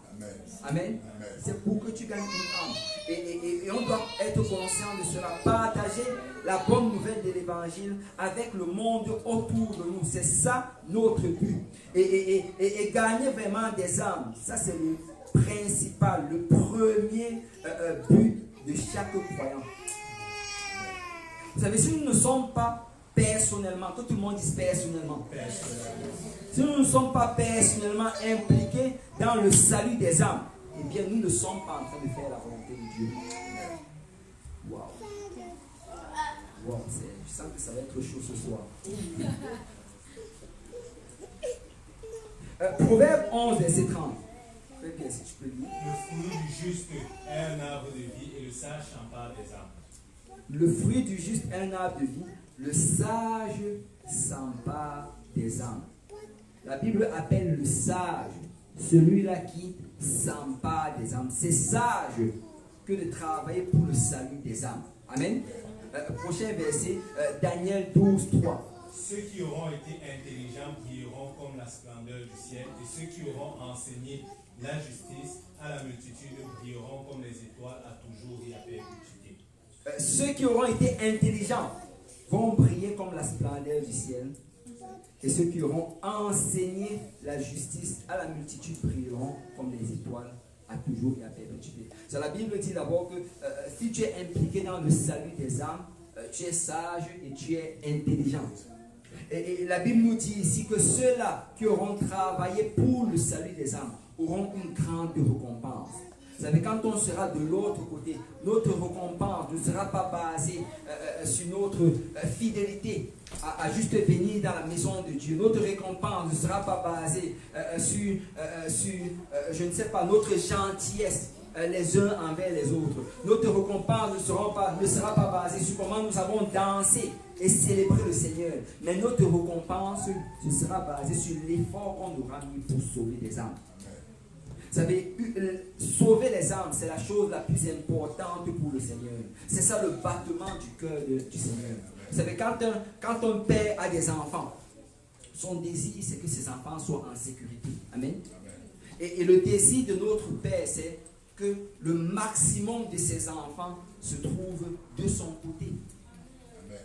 Amen. C'est pour que tu gagnes une âme. Et on doit être conscient de cela. Partager la bonne nouvelle de l'évangile avec le monde autour de nous. C'est ça notre but. Et gagner vraiment des âmes. Ça, c'est le principal, le premier but de chaque croyant. Vous savez, si nous ne sommes pas personnellement, que tout le monde dise personnellement. Si nous ne sommes pas personnellement impliqués dans le salut des âmes, eh bien nous ne sommes pas en train de faire la volonté de Dieu. Waouh. Wow, je sens que ça va être chaud ce soir. Proverbe 11, verset 30. Très bien, si tu peux lire. Le fruit du juste est un arbre de vie et le sage s'empare des âmes. Le fruit du juste est un arbre de vie. Le sage s'empare des âmes. La Bible appelle le sage celui-là qui s'empare des âmes. C'est sage que de travailler pour le salut des âmes. Amen. Prochain verset, Daniel 12, 3. Ceux qui auront été intelligents brilleront comme la splendeur du ciel, et ceux qui auront enseigné la justice à la multitude brilleront comme les étoiles à toujours et à perpétuité. Ceux qui auront été intelligents vont briller comme la splendeur du ciel, et ceux qui auront enseigné la justice à la multitude brilleront comme les étoiles à toujours et à perpétuité. La Bible dit d'abord que si tu es impliqué dans le salut des âmes, tu es sage et tu es intelligent. Et la Bible nous dit ici que ceux-là qui auront travaillé pour le salut des âmes auront une grande récompense. Vous savez, quand on sera de l'autre côté, notre récompense ne sera pas basée sur notre fidélité à juste venir dans la maison de Dieu. Notre récompense ne sera pas basée sur je ne sais pas, notre gentillesse. les uns envers les autres. Notre récompense ne sera pas basée sur comment nous avons dansé et célébré le Seigneur. Mais notre récompense sera basée sur l'effort qu'on aura mis pour sauver des âmes. Vous savez, sauver les âmes, c'est la chose la plus importante pour le Seigneur. C'est ça le battement du cœur du Seigneur. Vous savez, quand un père a des enfants, son désir, c'est que ses enfants soient en sécurité. Amen. Et le désir de notre Père, c'est que le maximum de ses enfants se trouve de son côté. Amen.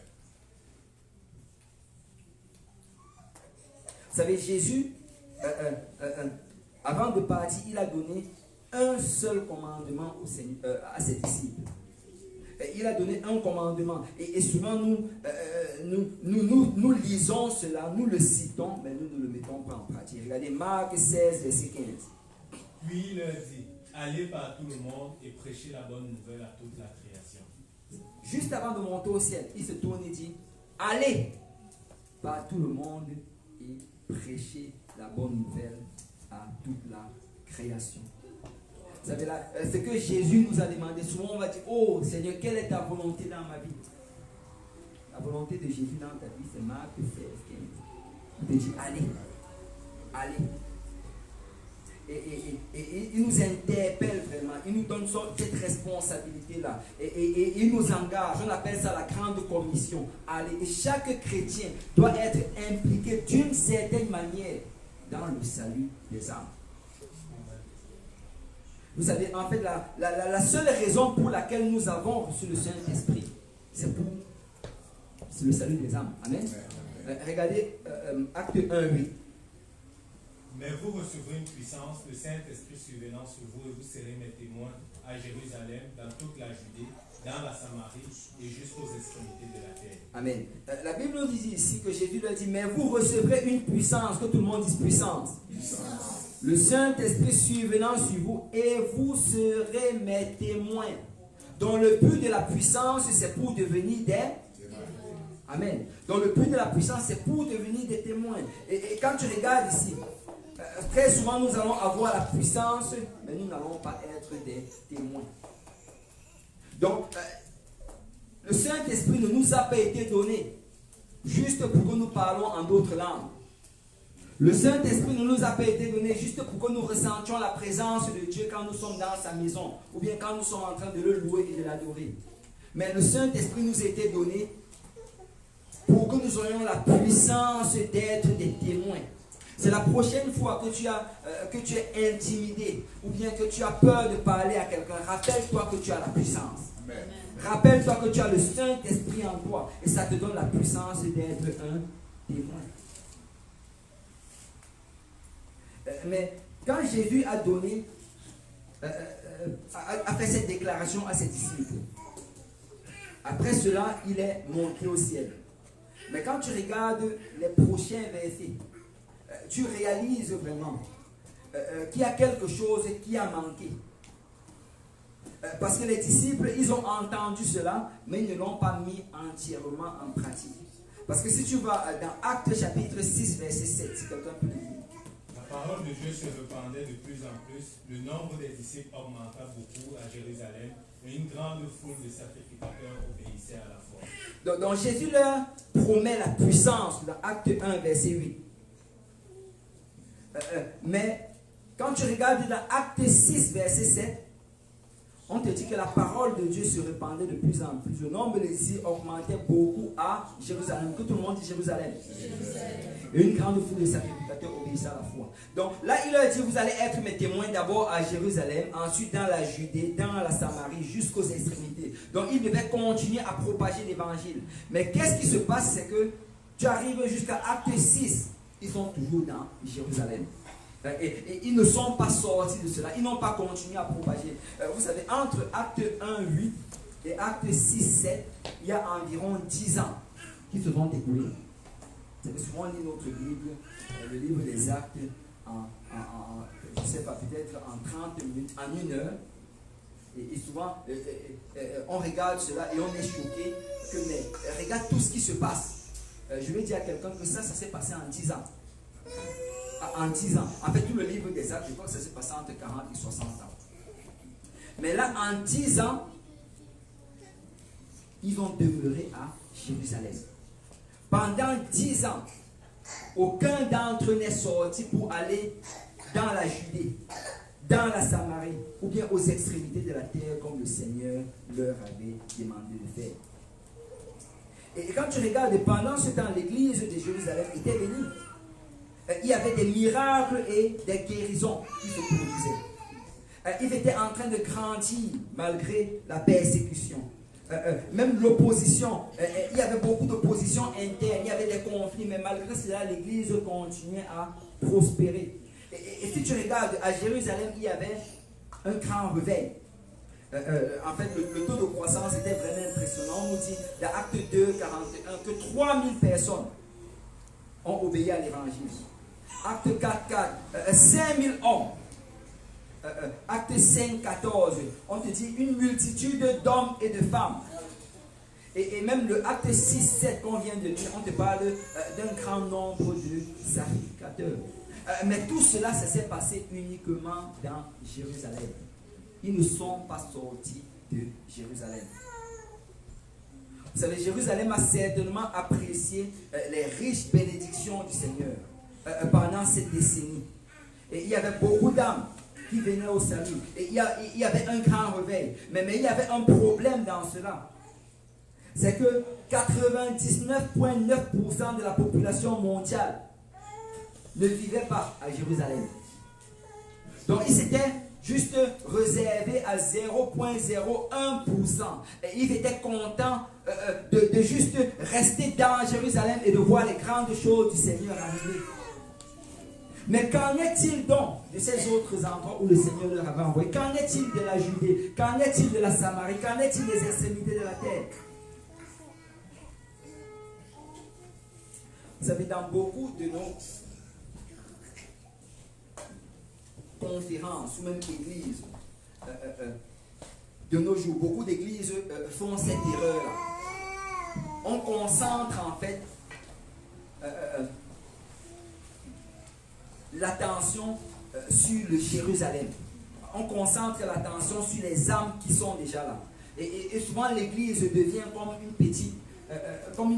Vous savez, Jésus, avant de partir, il a donné un seul commandement à ses disciples. Il a donné un commandement. Et souvent, nous lisons cela, nous le citons, mais nous ne le mettons pas en pratique. Regardez Marc 16, verset 15. Puis il leur dit, allez par tout le monde et prêchez la bonne nouvelle à toute la création. Juste avant de monter au ciel, il se tourne et dit, allez par tout le monde et prêchez la bonne nouvelle à toute la création. Vous savez là, ce que Jésus nous a demandé, souvent on va dire, oh Seigneur, quelle est ta volonté dans ma vie? La volonté de Jésus dans ta vie, c'est Marc 16, 15. Il te dit, allez, allez. Et il nous interpelle vraiment, il nous donne cette responsabilité-là. Et il nous engage, on appelle ça la grande commission. Allez, et chaque chrétien doit être impliqué d'une certaine manière dans le salut des âmes. Vous savez, en fait, la seule raison pour laquelle nous avons reçu le Saint-Esprit, c'est le salut des âmes. Amen. Regardez Acte 1, 8. Mais vous recevrez une puissance, le Saint-Esprit survenant sur vous, et vous serez mes témoins à Jérusalem, dans toute la Judée, dans la Samarie et jusqu'aux extrémités de la terre. Amen. La Bible nous dit ici que Jésus leur dit, mais vous recevrez une puissance, que tout le monde dise puissance. Puissance. Le Saint-Esprit survenant sur vous, et vous serez mes témoins. Donc le but de la puissance, c'est pour devenir des... Amen. Donc le but de la puissance, c'est pour devenir des témoins. Et quand tu regardes ici, très souvent nous allons avoir la puissance, mais nous n'allons pas être des témoins. Donc, le Saint-Esprit ne nous a pas été donné juste pour que nous parlons en d'autres langues. Le Saint-Esprit ne nous a pas été donné juste pour que nous ressentions la présence de Dieu quand nous sommes dans sa maison, ou bien quand nous sommes en train de le louer et de l'adorer. Mais le Saint-Esprit nous a été donné pour que nous ayons la puissance d'être des témoins. C'est la prochaine fois que tu es intimidé, ou bien que tu as peur de parler à quelqu'un, rappelle-toi que tu as la puissance. Amen. Rappelle-toi que tu as le Saint-Esprit en toi, et ça te donne la puissance d'être un témoin. Mais quand Jésus a donné, a fait cette déclaration à ses disciples, après cela, il est monté au ciel. Mais quand tu regardes les prochains versets, tu réalises vraiment qu'il y a quelque chose qui a manqué. Parce que les disciples, ils ont entendu cela, mais ils ne l'ont pas mis entièrement en pratique. Parce que si tu vas dans Actes chapitre 6, verset 7, si quelqu'un peut le lire. La parole de Dieu se répandait de plus en plus, le nombre des disciples augmenta beaucoup à Jérusalem, et une grande foule de sacrificateurs obéissait à la foi. Donc Jésus leur promet la puissance dans Acte 1, verset 8. Mais quand tu regardes dans Acte 6, verset 7, on te dit que la parole de Dieu se répandait de plus en plus. Le nombre des disciples augmentait beaucoup à Jérusalem. Que tout le monde dit Jérusalem. Et une grande foule de sacrificateurs obéissait à la foi. Donc là, il leur dit, vous allez être mes témoins d'abord à Jérusalem, ensuite dans la Judée, dans la Samarie, jusqu'aux extrémités. Donc il devait continuer à propager l'évangile. Mais qu'est-ce qui se passe, c'est que tu arrives jusqu'à Acte 6, ils sont toujours dans Jérusalem. Et ils ne sont pas sortis de cela, ils n'ont pas continué à propager. Vous savez, entre Acte 1, 8 et Acte 6, 7, il y a environ 10 ans qui se vont écouler. Vous savez, souvent on lit notre Bible, le livre des Actes, je ne sais pas, peut-être en 30 minutes, en 1 heure. Et souvent, on regarde cela et on est choqué que, mais regarde tout ce qui se passe. Je vais dire à quelqu'un que ça s'est passé en 10 ans. En 10 ans. En fait, tout le livre des Actes, je crois que ça s'est passé entre 40 et 60 ans. Mais là, en 10 ans, ils ont demeuré à Jérusalem. Pendant 10 ans, aucun d'entre eux n'est sorti pour aller dans la Judée, dans la Samarie, ou bien aux extrémités de la terre, comme le Seigneur leur avait demandé de faire. Et quand tu regardes, pendant ce temps, l'église de Jérusalem était bénie. Il y avait des miracles et des guérisons qui se produisaient. Ils étaient en train de grandir malgré la persécution. Même l'opposition, il y avait beaucoup d'opposition interne, il y avait des conflits, mais malgré cela, l'église continuait à prospérer. Et si tu regardes, à Jérusalem, il y avait un grand réveil. En fait, le taux de croissance était vraiment impressionnant. On nous dit, dans Acte 2, 41, que 3000 personnes ont obéi à l'évangile. Acte 4, 4, 5000 hommes. Acte 5, 14, on te dit une multitude d'hommes et de femmes. Et même le acte 6, 7 qu'on vient de lire, on te parle d'un grand nombre de sacrificateurs. Mais tout cela, ça s'est passé uniquement dans Jérusalem. Ils ne sont pas sortis de Jérusalem. Vous savez, Jérusalem a certainement apprécié les riches bénédictions du Seigneur pendant cette décennie. Et il y avait beaucoup d'âmes qui venaient au salut. Et il y avait un grand réveil. Mais il y avait un problème dans cela. C'est que 99,9% de la population mondiale ne vivait pas à Jérusalem. Donc il s'était juste réservé à 0,01%. Et ils étaient contents de juste rester dans Jérusalem et de voir les grandes choses du Seigneur arriver. Mais qu'en est-il donc de ces autres endroits où le Seigneur leur avait envoyé? Qu'en est-il de la Judée? Qu'en est-il de la Samarie? Qu'en est-il des extrémités de la terre? Vous savez, dans beaucoup de nos conférences ou même églises, de nos jours, beaucoup d'églises font cette erreur-là. On concentre en fait l'attention sur le Jérusalem. On concentre l'attention sur les âmes qui sont déjà là. Et souvent l'église devient comme une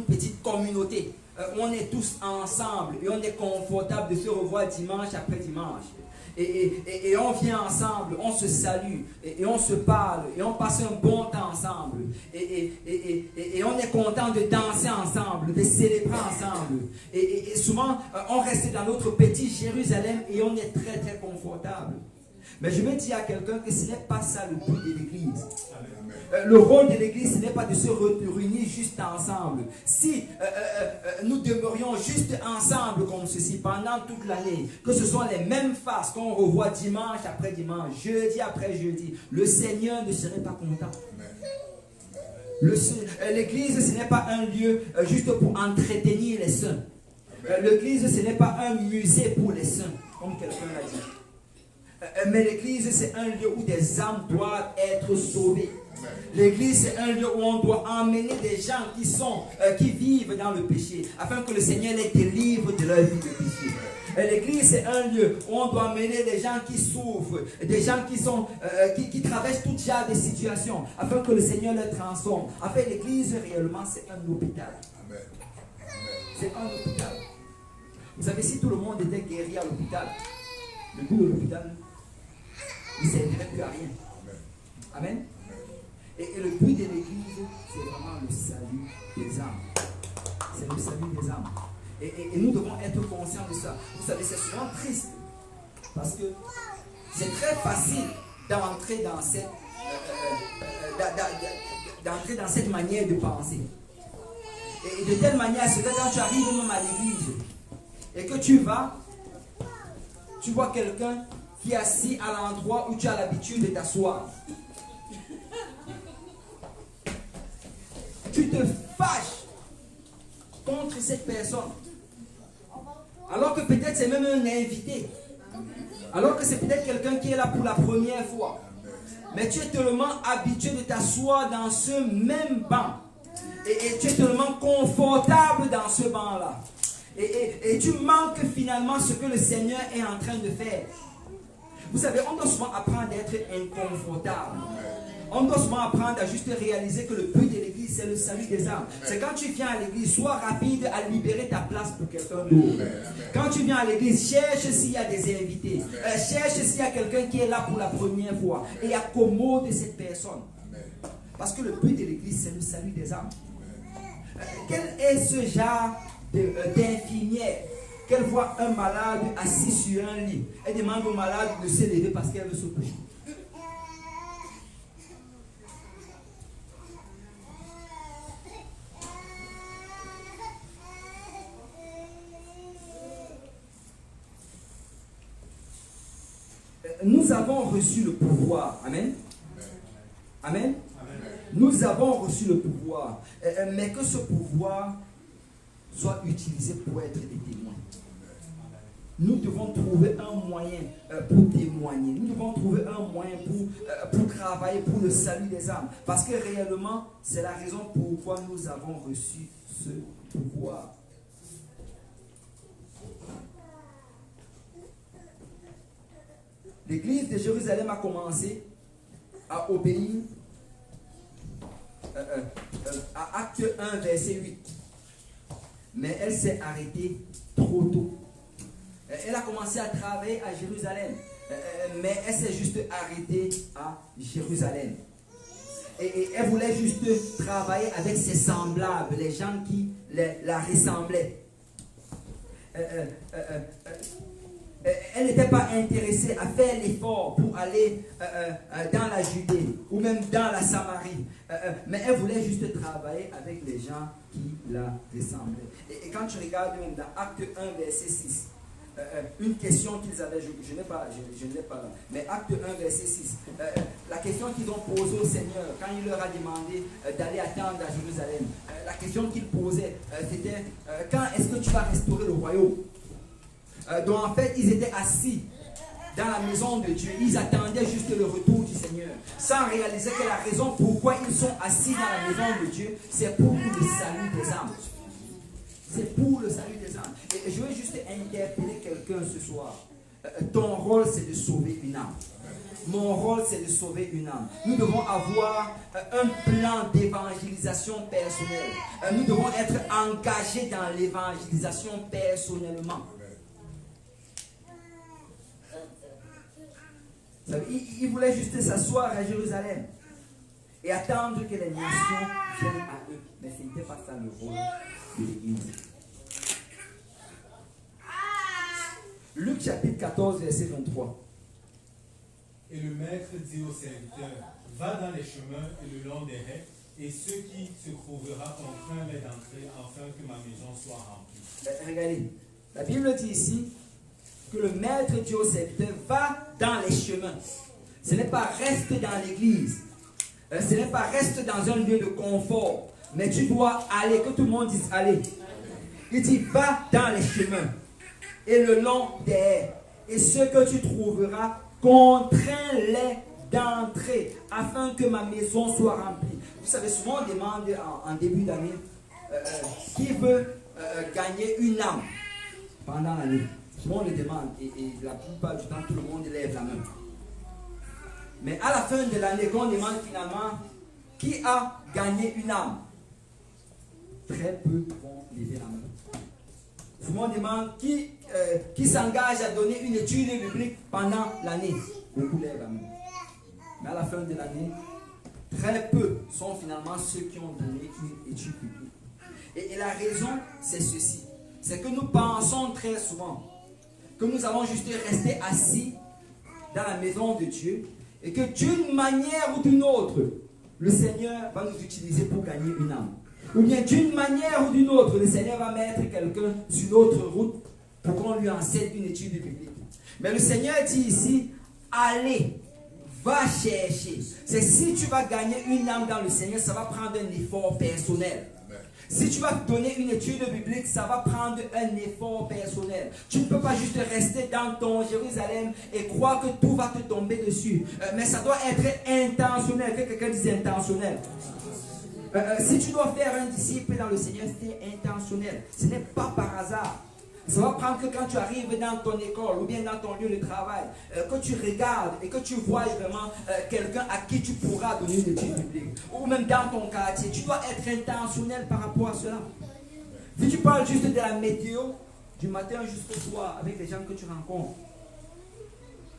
petite communauté. On est tous ensemble et on est confortable de se revoir dimanche après dimanche. Et on vient ensemble, on se salue, et on se parle, et on passe un bon temps ensemble. Et on est content de danser ensemble, de célébrer ensemble. Et souvent, on reste dans notre petit Jérusalem et on est très très confortable. Mais je veux dire à quelqu'un que ce n'est pas ça le but de l'église. Le rôle de l'église, ce n'est pas de se réunir juste ensemble. Si nous demeurions juste ensemble comme ceci pendant toute l'année, que ce sont les mêmes faces qu'on revoit dimanche après dimanche, jeudi après jeudi, le Seigneur ne serait pas content. L'église, ce n'est pas un lieu juste pour entretenir les saints. L'église, ce n'est pas un musée pour les saints, comme quelqu'un l'a dit. Mais l'église, c'est un lieu où des âmes doivent être sauvées. L'église, c'est un lieu où on doit emmener des gens qui vivent dans le péché, afin que le Seigneur les délivre de leur vie de péché. L'église, c'est un lieu où on doit emmener des gens qui souffrent, des gens qui traversent toutes genre de situations, afin que le Seigneur les transforme. En fait, l'église, réellement, c'est un hôpital. C'est un hôpital. Vous savez, si tout le monde était guéri à l'hôpital, le but de l'hôpital ne servirait plus à rien. Amen. Et le but de l'église, c'est vraiment le salut des âmes. C'est le salut des âmes. Et nous devons être conscients de ça. Vous savez, c'est souvent triste. Parce que c'est très facile d'entrer dans cette manière de penser. Et de telle manière, c'est que quand tu arrives même à l'église et que tu vas, tu vois quelqu'un qui est assis à l'endroit où tu as l'habitude de t'asseoir. Tu te fâches contre cette personne. Alors que peut-être c'est même un invité. Alors que c'est peut-être quelqu'un qui est là pour la première fois. Mais tu es tellement habitué de t'asseoir dans ce même banc. Et tu es tellement confortable dans ce banc-là. Et tu manques finalement ce que le Seigneur est en train de faire. Vous savez, on doit souvent apprendre à être inconfortable. On doit souvent apprendre à juste réaliser que le but de l'église, c'est le salut des âmes. C'est quand tu viens à l'église, sois rapide à libérer ta place pour quelqu'un d'autre. Quand tu viens à l'église, cherche s'il y a des invités. Cherche s'il y a quelqu'un qui est là pour la première fois. Et accommode cette personne. Parce que le but de l'église, c'est le salut des âmes. Quel est ce genre d'infirmière qu'elle voit un malade assis sur un lit? Elle demande au malade de se lever parce qu'elle veut se coucher. Nous avons reçu le pouvoir. Amen. Amen. Nous avons reçu le pouvoir. Mais que ce pouvoir soit utilisé pour être des témoins. Nous devons trouver un moyen pour témoigner. Nous devons trouver un moyen pour travailler pour le salut des âmes. Parce que réellement, c'est la raison pourquoi nous avons reçu ce pouvoir. L'église de Jérusalem a commencé à obéir à Acte 1, verset 8. Mais elle s'est arrêtée trop tôt. Elle a commencé à travailler à Jérusalem. Mais elle s'est juste arrêtée à Jérusalem. Et elle voulait juste travailler avec ses semblables, les gens qui la ressemblaient. Elle n'était pas intéressée à faire l'effort pour aller dans la Judée ou même dans la Samarie. Mais elle voulait juste travailler avec les gens qui la ressemblaient. Et quand tu regardes même dans Acte 1, verset 6, une question qu'ils avaient, je ne l'ai pas là, mais Acte 1, verset 6, la question qu'ils ont posée au Seigneur quand il leur a demandé d'aller attendre à Jérusalem, la question qu'ils posaient, c'était quand est-ce que tu vas restaurer le royaume? Donc en fait, ils étaient assis dans la maison de Dieu. Ils attendaient juste le retour du Seigneur, sans réaliser que la raison pourquoi ils sont assis dans la maison de Dieu, c'est pour le salut des âmes. C'est pour le salut des âmes. Et je veux juste interpeller quelqu'un ce soir. Ton rôle, c'est de sauver une âme. Mon rôle, c'est de sauver une âme. Nous devons avoir un plan d'évangélisation personnelle. Nous devons être engagés dans l'évangélisation personnellement. Il voulait juste s'asseoir à Jérusalem et attendre que les nations viennent à eux. Mais ce n'était pas ça le rôle de l'Église. Luc chapitre 14, verset 23. Et le maître dit au serviteur, va dans les chemins et le long des haies, et ceux qui se trouvera contraint d'entrer afin que ma maison soit remplie. Regardez, la Bible dit ici que le maître dit au serviteur, va dans les chemins. Ce n'est pas reste dans l'église. Ce n'est pas reste dans un lieu de confort. Mais tu dois aller, que tout le monde dise aller. Il dit, va dans les chemins et le long des haies. Et ceux que tu trouveras, contrains-les d'entrer afin que ma maison soit remplie. Vous savez, souvent on demande en début d'année qui veut gagner une âme pendant l'année. Souvent on le demande et la plupart du temps tout le monde lève la main. Mais à la fin de l'année, quand on demande finalement qui a gagné une âme, très peu vont lever la main. Souvent on demande qui s'engage à donner une étude biblique pendant l'année. Beaucoup lèvent la main. Mais à la fin de l'année, très peu sont finalement ceux qui ont donné une étude biblique. Et la raison, c'est ceci. C'est que nous pensons très souvent que nous allons juste rester assis dans la maison de Dieu et que d'une manière ou d'une autre, le Seigneur va nous utiliser pour gagner une âme. Ou bien d'une manière ou d'une autre, le Seigneur va mettre quelqu'un sur notre route pour qu'on lui enseigne une étude biblique. Mais le Seigneur dit ici, allez, va chercher. C'est si tu vas gagner une âme dans le Seigneur, ça va prendre un effort personnel. Si tu vas donner une étude biblique, ça va prendre un effort personnel. Tu ne peux pas juste rester dans ton Jérusalem et croire que tout va te tomber dessus. Mais ça doit être intentionnel. Que quelqu'un dise intentionnel. Si tu dois faire un disciple dans le Seigneur, c'est intentionnel. Ce n'est pas par hasard. Ça va prendre que quand tu arrives dans ton école ou bien dans ton lieu de travail, que tu regardes et que tu vois vraiment quelqu'un à qui tu pourras donner une étude biblique. Ou même dans ton quartier, tu dois être intentionnel par rapport à cela. Si tu parles juste de la météo, du matin jusqu'au soir, avec les gens que tu rencontres,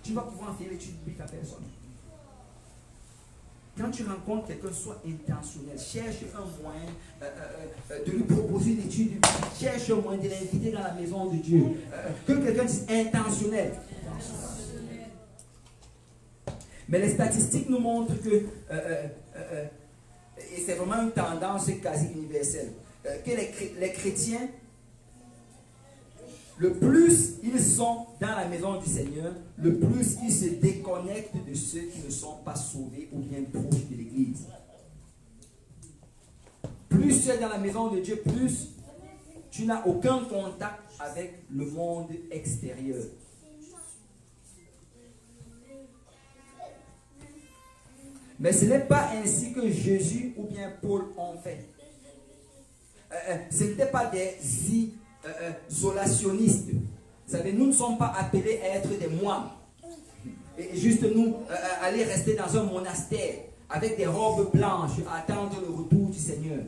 tu vas pouvoir enfiler l'étude biblique à personne. Quand tu rencontres quelqu'un, sois intentionnel. Cherche un moyen de lui proposer une étude biblique. Cherche un moyen de l'inviter dans la maison de Dieu. Que quelqu'un dise intentionnel. Mais les statistiques nous montrent que, et c'est vraiment une tendance quasi universelle, que les chrétiens, le plus ils sont dans la maison du Seigneur, le plus ils se déconnectent de ceux qui ne sont pas sauvés ou bien proches de l'Église. Plus tu es dans la maison de Dieu, plus tu n'as aucun contact avec le monde extérieur. Mais ce n'est pas ainsi que Jésus ou bien Paul ont fait. Ce n'étaient pas des isolationnistes. Vous savez, nous ne sommes pas appelés à être des moines. Et juste nous, aller rester dans un monastère avec des robes blanches, à attendre le retour du Seigneur.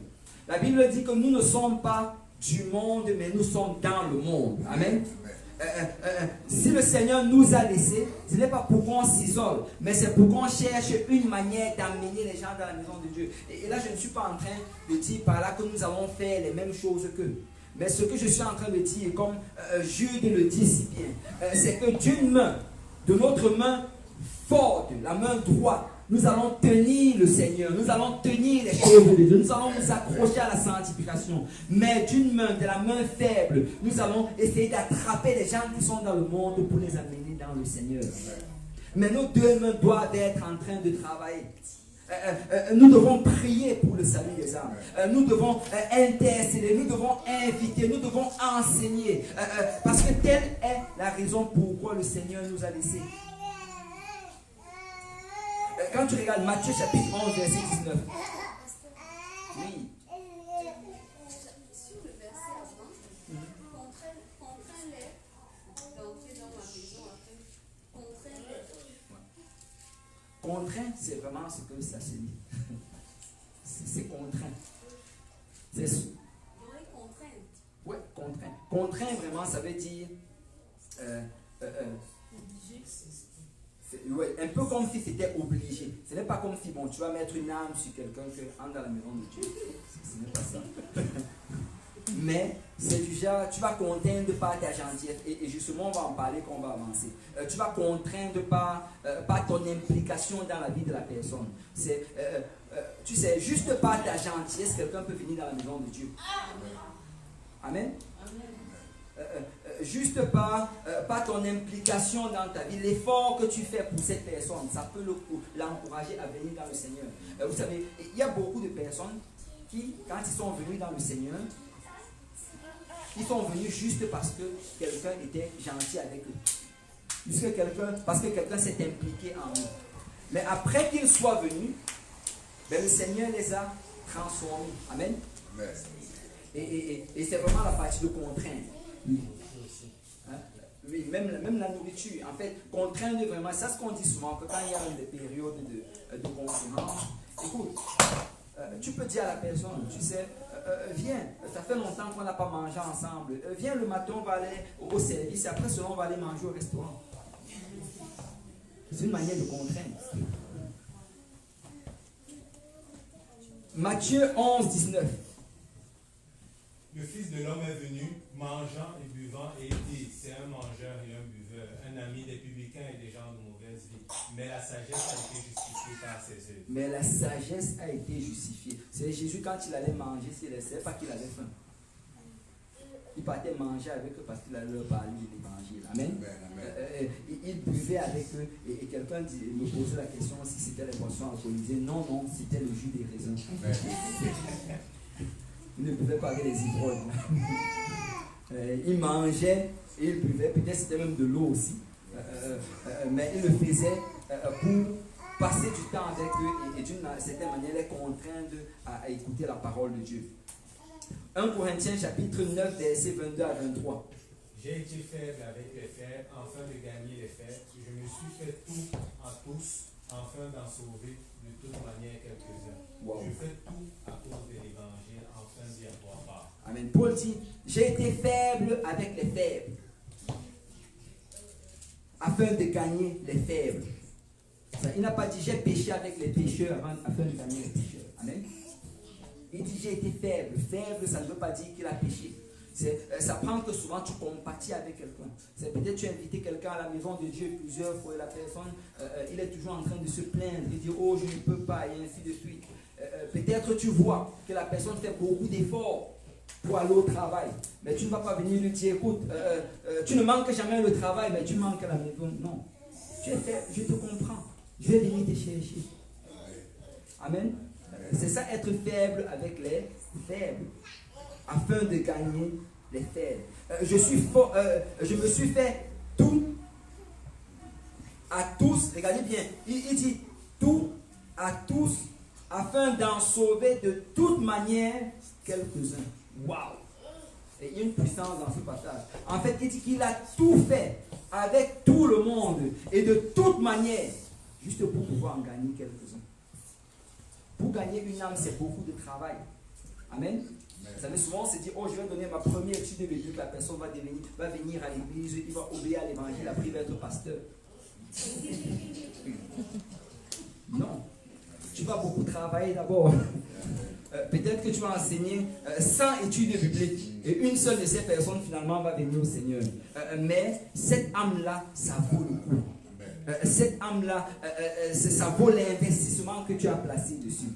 La Bible dit que nous ne sommes pas du monde, mais nous sommes dans le monde. Amen. Si le Seigneur nous a laissés, ce n'est pas pour qu'on s'isole, mais c'est pour qu'on cherche une manière d'amener les gens dans la maison de Dieu. Et là, je ne suis pas en train de dire par là que nous allons faire les mêmes choses qu'eux. Mais ce que je suis en train de dire, comme Jude le dit si bien, c'est que d'une main, de notre main forte, la main droite, nous allons tenir le Seigneur, nous allons tenir les choses de Dieu, nous allons nous accrocher à la sanctification. Mais d'une main, de la main faible, nous allons essayer d'attraper les gens qui sont dans le monde pour les amener dans le Seigneur. Mais nos deux mains doivent être en train de travailler. Nous devons prier pour le salut des âmes. Nous devons intercéder, nous devons inviter, nous devons enseigner. Parce que telle est la raison pourquoi le Seigneur nous a laissés. Quand tu regardes Matthieu chapitre 11, verset 19. Oui. Sur le verset avant, contrains-les d'entrer dans ma maison afin contrains-les. Contraint, c'est vraiment ce que ça se dit. C'est contraint. C'est ce. Oui, contraint. Contraint, vraiment, ça veut dire. Ouais, un peu comme si c'était obligé. Ce n'est pas comme si bon, tu vas mettre une arme sur quelqu'un qui entre dans la maison de Dieu. Ce n'est pas ça. Mais c'est du genre, tu vas contraindre par ta gentillesse. Et justement, on va en parler quand on va avancer. Tu vas contraindre par ton implication dans la vie de la personne. Tu sais, juste par ta gentillesse, quelqu'un peut venir dans la maison de Dieu. Amen. Juste par ton implication dans ta vie, l'effort que tu fais pour cette personne, ça peut l'encourager à venir dans le Seigneur. Vous savez, il y a beaucoup de personnes qui, quand ils sont venus dans le Seigneur, ils sont venus juste parce que quelqu'un était gentil avec eux. Parce que quelqu'un s'est impliqué en eux. Mais après qu'ils soient venus, ben le Seigneur les a transformés. Amen. Et c'est vraiment la partie de contrainte. Oui. Hein? Oui, même la nourriture. En fait, contraindre vraiment, c'est ce qu'on dit souvent, que quand il y a des périodes de conférence, écoute, tu peux dire à la personne, tu sais, viens, ça fait longtemps qu'on n'a pas mangé ensemble, viens le matin, on va aller au service, et après cela, on va aller manger au restaurant. C'est une manière de contraindre. Matthieu 11, 19. Le Fils de l'homme est venu, mangeant et buvant, et dit, c'est un mangeur et un buveur, un ami des publicains et des gens de mauvaise vie. Mais la sagesse a été justifiée par ses œuvres. Mais la sagesse a été justifiée. C'est Jésus, quand il allait manger, s'il ne savait pas qu'il avait faim. Il partait manger avec eux parce qu'il allait leur parler de l'évangile. Amen. Il buvait avec eux et quelqu'un me posait la question si c'était les boissons alcoolisées. Non, c'était le jus des raisins. Il ne buvait pas avec les ivrognes. Il mangeait et il buvait. Peut-être c'était même de l'eau aussi. Mais il le faisait pour passer du temps avec eux et d'une certaine manière les contraindre à écouter la parole de Dieu. 1 Corinthiens chapitre 9 versets 22 à 23. J'ai été faible avec les faibles, afin de gagner les faibles. Je me suis fait tout en tous, afin d'en sauver de toute manière quelques-uns. Wow. Je fais tout à cause de l'évangile, afin d'y avoir part. Amen. Paul dit, j'ai été faible avec les faibles, afin de gagner les faibles. Il n'a pas dit, j'ai péché avec les pécheurs afin de gagner les pécheurs. Amen. Il dit, j'ai été faible. Faible, ça ne veut pas dire qu'il a péché. Ça prend que souvent tu compatis avec quelqu'un. C'est peut-être tu as invité quelqu'un à la maison de Dieu plusieurs fois et la personne, il est toujours en train de se plaindre, de dire, oh, je ne peux pas, et ainsi de suite. Peut-être tu vois que la personne fait beaucoup d'efforts pour aller au travail. Mais tu ne vas pas venir lui dire, écoute, tu ne manques jamais le travail, mais tu manques à la maison. Non. Tu es faible, je te comprends. Je vais venir te chercher. Amen. C'est ça, être faible avec les faibles, afin de gagner les faibles. Je me suis fait tout à tous. Regardez bien, il dit tout à tous, afin d'en sauver de toute manière quelques-uns. Waouh! Et il y a une puissance dans ce passage. En fait, il dit qu'il a tout fait avec tout le monde et de toute manière, juste pour pouvoir en gagner quelques-uns. Pour gagner une âme, c'est beaucoup de travail. Amen. Vous savez, souvent on se dit, oh, je vais donner ma première étude de Bible, la personne va venir à l'église, il va obéir à l'évangile, après il va être pasteur. Non. Tu vas beaucoup travailler d'abord. Peut-être que tu vas enseigner 100 études bibliques et une seule de ces personnes finalement va venir au Seigneur. Mais cette âme-là, ça vaut le coup. Cette âme-là, ça vaut l'investissement que tu as placé dessus.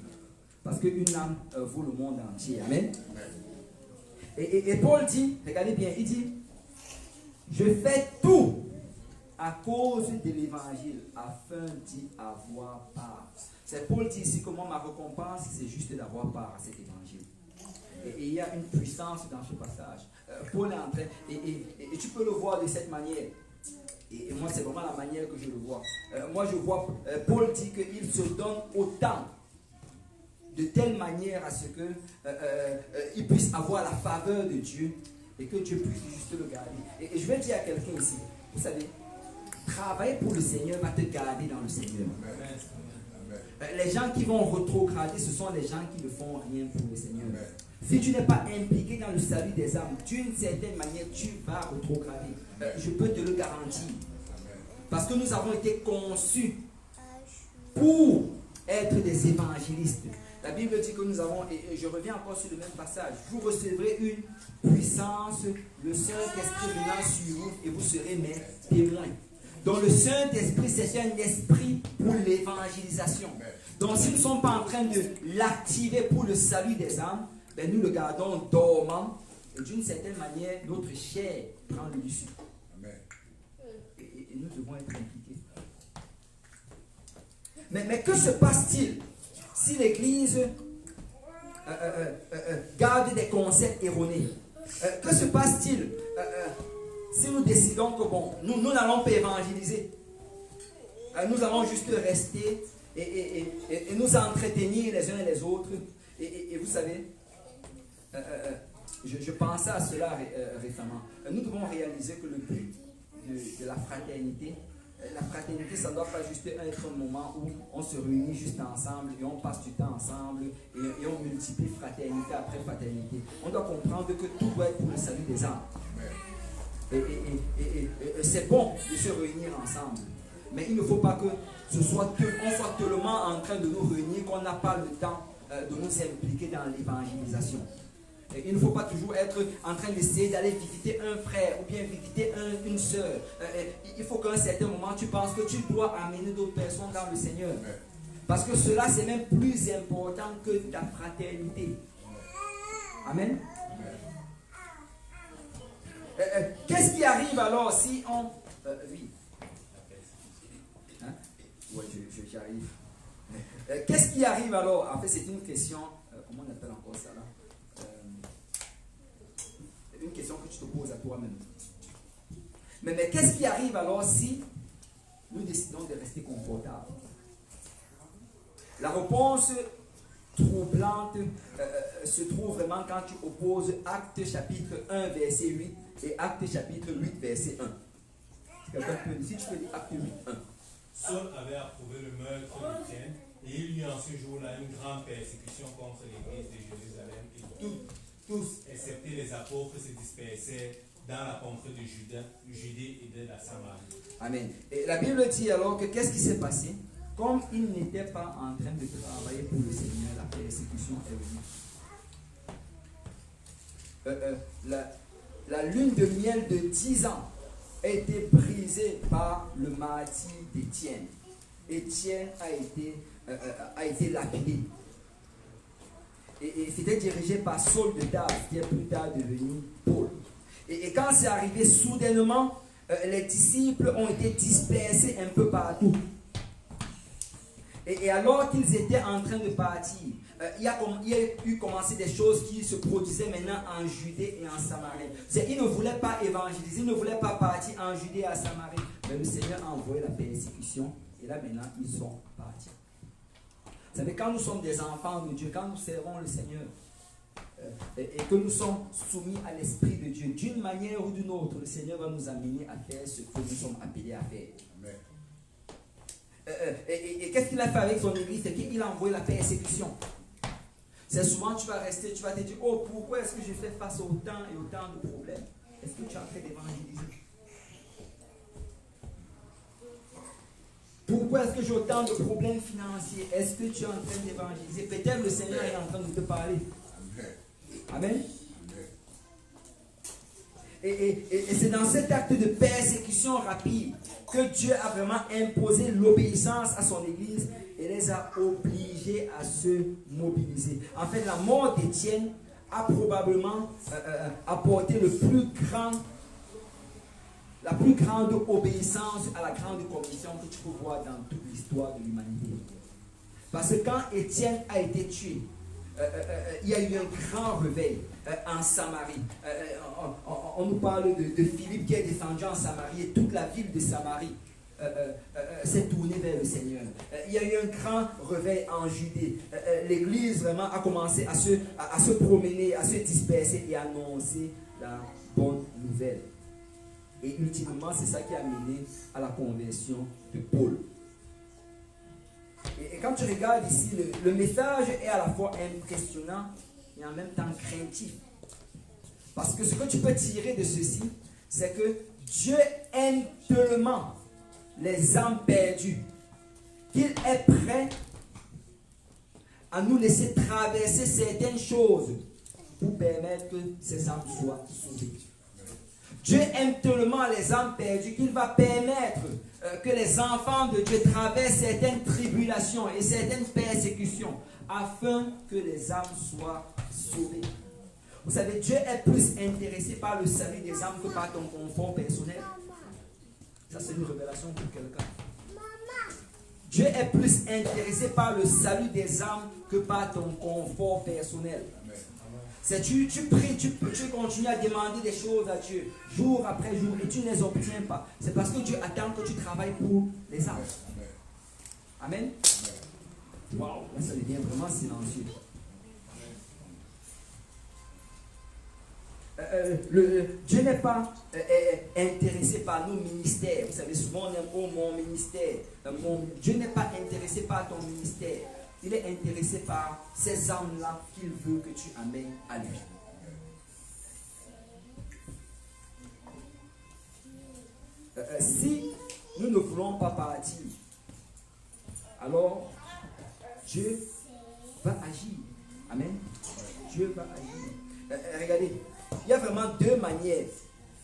Parce qu'une âme vaut le monde entier. Amen. Et Paul dit, regardez bien, il dit, je fais tout à cause de l'évangile afin d'y avoir part. C'est Paul dit ici comment ma récompense, c'est juste d'avoir part à cet évangile. Et il y a une puissance dans ce passage. Paul est en train, et tu peux le voir de cette manière. Et moi, c'est vraiment la manière que je le vois. Moi, je vois, Paul dit qu'il se donne autant, de telle manière à ce qu'il puisse avoir la faveur de Dieu et que Dieu puisse juste le garder. Et je vais dire à quelqu'un ici, vous savez, travailler pour le Seigneur va te garder dans le Seigneur. Les gens qui vont rétrograder, ce sont les gens qui ne font rien pour le Seigneur. Si tu n'es pas impliqué dans le salut des âmes, d'une certaine manière, tu vas rétrograder. Je peux te le garantir. Parce que nous avons été conçus pour être des évangélistes. La Bible dit que nous avons, et je reviens encore sur le même passage, vous recevrez une puissance, le Saint-Esprit venant sur vous et vous serez mes témoins. Donc le Saint-Esprit, c'est un esprit pour l'évangélisation. Donc si nous ne sommes pas en train de l'activer pour le salut des âmes, ben nous le gardons dormant et d'une certaine manière, notre chair prend le dessus. Et nous devons être impliqués. Mais que se passe-t-il si l'Église garde des concepts erronés? Que se passe-t-il si nous décidons que bon, nous n'allons pas évangéliser, nous allons juste rester et nous entretenir les uns et les autres. Et vous savez, je pensais à cela récemment. Nous devons réaliser que le but de la fraternité, ça ne doit pas juste être un moment où on se réunit juste ensemble et on passe du temps ensemble et on multiplie fraternité après fraternité. On doit comprendre que tout doit être pour le salut des âmes. Et c'est bon de se réunir ensemble. Mais il ne faut pas que on soit tellement en train de nous réunir qu'on n'a pas le temps de nous impliquer dans l'évangélisation. Il ne faut pas toujours être en train d'essayer d'aller visiter un frère ou bien visiter une soeur. Il faut qu'à un certain moment, tu penses que tu dois amener d'autres personnes dans le Seigneur. Parce que cela, c'est même plus important que ta fraternité. Amen. Qu'est-ce qui arrive alors si on... oui. Hein? Oui, j'y arrive. Qu'est-ce qui arrive alors? En fait, c'est une question... comment on appelle encore ça là? Une question que tu te poses à toi-même. Mais qu'est-ce qui arrive alors si nous décidons de rester confortables? La réponse troublante se trouve vraiment quand tu opposes Actes chapitre 1 verset 8 et Actes chapitre 8 verset 1. Si quelqu'un peut dire, si tu peux dire Actes 8, 1. Saul avait approuvé le meurtre d'Étienne et il y eut en ce jour-là une grande persécution contre l'église de Jérusalem et tous, excepté les apôtres, se dispersaient dans la contrée de Judée et de la Samarie. Amen. Et la Bible dit alors que qu'est-ce qui s'est passé? Comme il n'était pas en train de travailler pour le Seigneur, la persécution est venue. La lune de miel de 10 ans a été brisée par le martyre d'Étienne. Étienne a été lapidé. Et c'était dirigé par Saul de Tarse, qui est plus tard devenu Paul. Et quand c'est arrivé soudainement, les disciples ont été dispersés un peu partout. Et alors qu'ils étaient en train de partir, il y a eu commencé des choses qui se produisaient maintenant en Judée et en Samarie. Ils ne voulaient pas évangéliser, ils ne voulaient pas partir en Judée et en Samarie. Mais le Seigneur a envoyé la persécution. Et là maintenant, ils sont partis. Vous savez, quand nous sommes des enfants de Dieu, quand nous servons le Seigneur, et que nous sommes soumis à l'Esprit de Dieu, d'une manière ou d'une autre, le Seigneur va nous amener à faire ce que nous sommes appelés à faire. Amen. Et qu'est-ce qu'il a fait avec son église? C'est qu'il a envoyé la persécution. C'est souvent tu vas rester, tu vas te dire, oh, pourquoi est-ce que je fais face à autant et autant de problèmes? Est-ce que tu es en train d'évangéliser? Pourquoi est-ce que j'ai autant de problèmes financiers? Est-ce que tu es en train d'évangéliser? Peut-être le Seigneur est en train de te parler. Amen. Et c'est dans cet acte de persécution rapide que Dieu a vraiment imposé l'obéissance à son église et les a obligés à se mobiliser. En fait, la mort d'Étienne a probablement apporté la plus grande obéissance à la grande commission que tu peux voir dans toute l'histoire de l'humanité. Parce que quand Étienne a été tué, il y a eu un grand réveil en Samarie. On nous parle de Philippe qui est descendu en Samarie et toute la ville de Samarie s'est tournée vers le Seigneur. Il y a eu un grand réveil en Judée. L'église vraiment a commencé à se promener, à se disperser et à annoncer la bonne nouvelle. Et ultimement, c'est ça qui a mené à la conversion de Paul. Et quand tu regardes ici, le message est à la fois impressionnant et en même temps craintif. Parce que ce que tu peux tirer de ceci, c'est que Dieu aime tellement les âmes perdues qu'il est prêt à nous laisser traverser certaines choses pour permettre que ces âmes soient sauvées. Dieu aime tellement les âmes perdues qu'il va permettre que les enfants de Dieu traversent certaines tribulations et certaines persécutions afin que les âmes soient sauvées. Vous savez, Dieu est plus intéressé par le salut des âmes que par ton confort personnel. Ça, c'est une révélation pour quelqu'un. Dieu est plus intéressé par le salut des âmes que par ton confort personnel. C'est tu pries, tu continues à demander des choses à Dieu jour après jour et tu ne les obtiens pas. C'est parce que Dieu attend que tu travailles pour les âmes. Amen. Waouh, là ça devient vraiment silencieux. Dieu n'est pas intéressé par nos ministères. Vous savez, souvent on aime, oh, mon ministère. Dieu n'est pas intéressé par ton ministère. Il est intéressé par ces âmes-là qu'il veut que tu amènes à lui. Si nous ne voulons pas partir, alors Dieu va agir. Amen. Dieu va agir. Regardez, il y a vraiment deux manières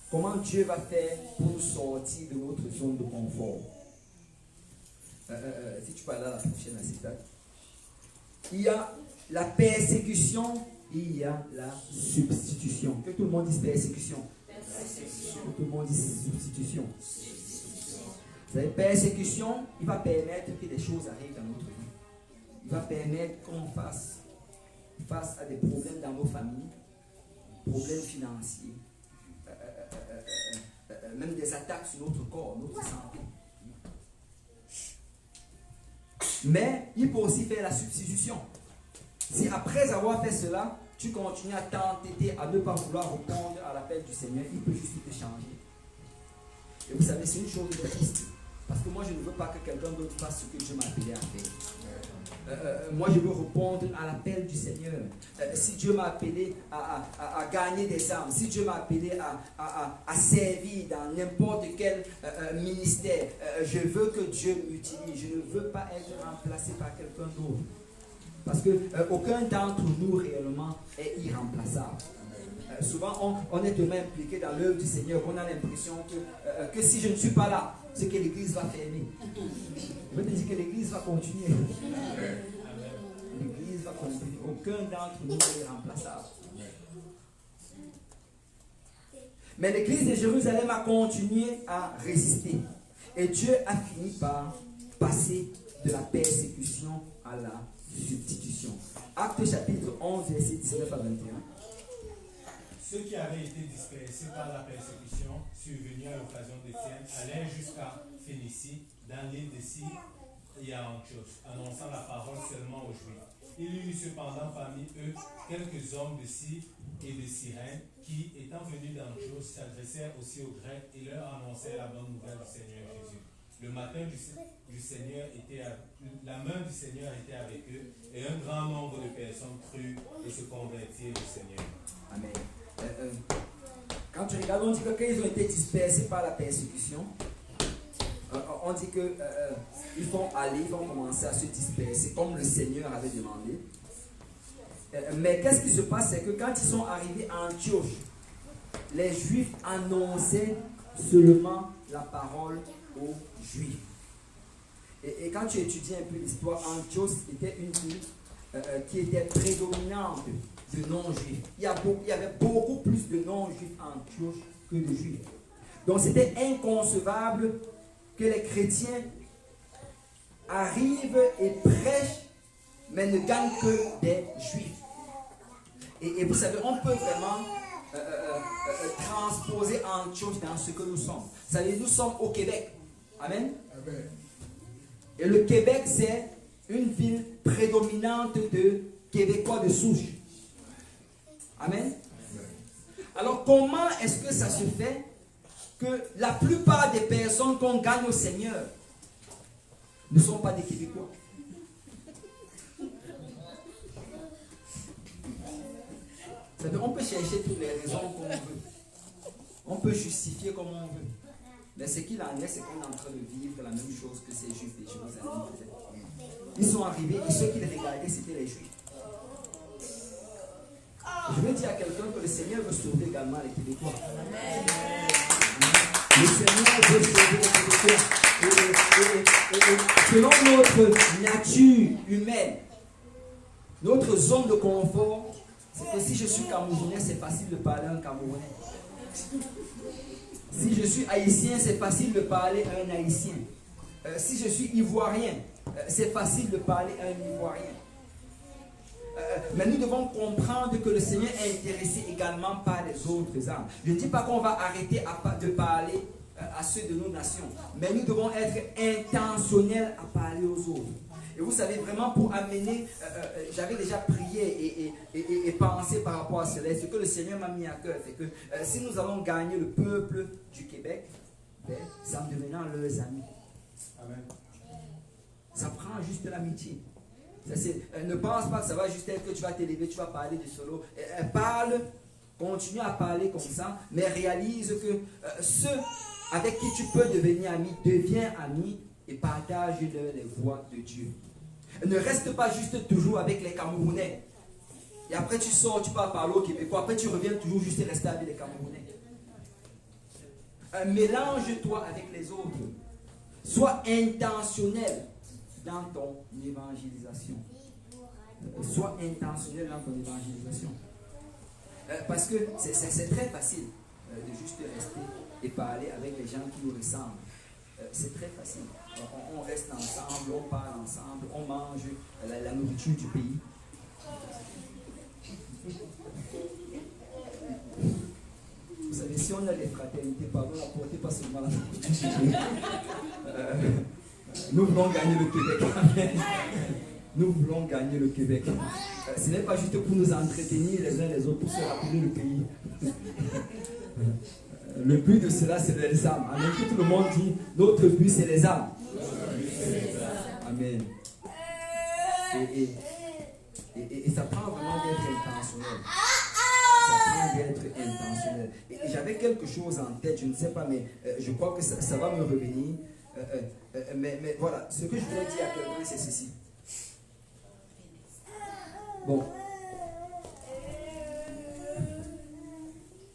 comment Dieu va faire pour sortir de notre zone de confort. Si tu peux aller à la prochaine assistante. Il y a la persécution et il y a la substitution. Que tout le monde dise persécution. Que tout le monde dise substitution. Vous savez, persécution, il va permettre que des choses arrivent dans notre vie. Il va permettre qu'on fasse face à des problèmes dans nos familles, problèmes financiers, même des attaques sur notre corps, notre santé. Mais il peut aussi faire la substitution. Si après avoir fait cela, tu continues à t'entêter, à ne pas vouloir répondre à l'appel du Seigneur, il peut juste te changer. Et vous savez, c'est une chose triste. Parce que moi, je ne veux pas que quelqu'un d'autre fasse ce que Dieu m'a appelé à faire. Moi, je veux répondre à l'appel du Seigneur. Si Dieu m'a appelé à gagner des âmes, si Dieu m'a appelé à servir dans n'importe quel ministère, je veux que Dieu m'utilise. Je ne veux pas être remplacé par quelqu'un d'autre. Parce qu'aucun d'entre nous réellement est irremplaçable. Souvent, on est tellement impliqué dans l'œuvre du Seigneur qu'on a l'impression que si je ne suis pas là, c'est que l'Église va fermer. Je veux te dire que l'Église va continuer. L'Église va continuer. Aucun d'entre nous est irremplaçable. Mais l'Église de Jérusalem a continué à résister. Et Dieu a fini par passer de la persécution à la substitution. Actes chapitre 11, verset 19 à 21. Ceux qui avaient été dispersés par la persécution survenue à l'occasion d'Étienne allèrent jusqu'à Phénicie, dans l'île de Syrie et à Antioche, annonçant la parole seulement aux Juifs. Il y eut cependant parmi eux quelques hommes de Syrie et de Cyrène qui, étant venus d'Antioche, s'adressèrent aussi aux Grecs et leur annonçèrent la bonne nouvelle du Seigneur Jésus. Le matin du Seigneur la main du Seigneur était avec eux et un grand nombre de personnes crurent et se convertirent au Seigneur. Amen. Quand tu regardes, on dit que quand ils ont été dispersés par la persécution, on dit qu'ils vont commencer à se disperser comme le Seigneur avait demandé. Mais qu'est-ce qui se passe? C'est que quand ils sont arrivés à Antioche, les Juifs annonçaient seulement la parole aux Juifs. Et quand tu étudies un peu l'histoire, Antioche était une ville qui était prédominante de non-juifs. Il y avait beaucoup plus de non-juifs à Antioche que de juifs. Donc c'était inconcevable que les chrétiens arrivent et prêchent, mais ne gagnent que des juifs. Et vous savez, on peut vraiment transposer Antioche dans ce que nous sommes. Vous savez, nous sommes au Québec. Amen. Amen. Et le Québec, c'est une ville prédominante de Québécois de souche. Amen. Alors, comment est-ce que ça se fait que la plupart des personnes qu'on gagne au Seigneur ne sont pas des Québécois? On peut chercher toutes les raisons qu'on veut. On peut justifier comme on veut. Mais ce qu'il en est, c'est qu'on est en train de vivre la même chose que ces Juifs de Jérusalem faisaient. Ils sont arrivés et ceux qu'ils regardaient, c'était les Juifs. Je veux dire à quelqu'un que le Seigneur veut sauver également les Québécois. Le Seigneur veut sauver les Québécois. Et selon notre nature humaine, notre zone de confort, c'est que si je suis Camerounais, c'est facile de parler à un Camerounais. Si je suis haïtien, c'est facile de parler à un haïtien. Si je suis ivoirien, c'est facile de parler à un ivoirien. Mais nous devons comprendre que le Seigneur est intéressé également par les autres âmes. Je ne dis pas qu'on va arrêter de parler à ceux de nos nations, mais nous devons être intentionnels à parler aux autres. Et vous savez, vraiment pour amener, j'avais déjà prié et pensé par rapport à cela. Ce que le Seigneur m'a mis à cœur, c'est que si nous allons gagner le peuple du Québec, c'est en devenant leurs amis. Amen. Ça prend juste l'amitié. Ne pense pas que ça va juste être que tu vas t'élever, tu vas parler de solo. Parle, continue à parler comme ça, mais réalise que ceux avec qui tu peux devenir ami, deviens ami et partage-leur les voies de Dieu. Ne reste pas juste toujours avec les Camerounais. Et après tu sors, tu vas parler au Québécois, après tu reviens toujours juste rester avec les Camerounais. Mélange-toi avec les autres. Sois intentionnel dans ton évangélisation. Sois intentionnel dans ton évangélisation. Parce que c'est très facile de juste rester et parler avec les gens qui nous ressemblent. C'est très facile. On reste ensemble, on parle ensemble, on mange la nourriture du pays. Vous savez, si on a des fraternités, pardon, apportez pas seulement la nourriture du pays. Nous voulons gagner le Québec. nous voulons gagner le Québec. Ce n'est pas juste pour nous entretenir les uns les autres, pour se rappeler le pays. Le but de cela, c'est les âmes. Amen. Tout le monde dit, notre but, c'est les âmes. Amen. Et ça prend vraiment d'être intentionnel. Ça prend d'être intentionnel. Et j'avais quelque chose en tête, je ne sais pas, mais je crois que ça va me revenir. Mais voilà, ce que je voulais dire à quelqu'un, c'est ceci. Bon.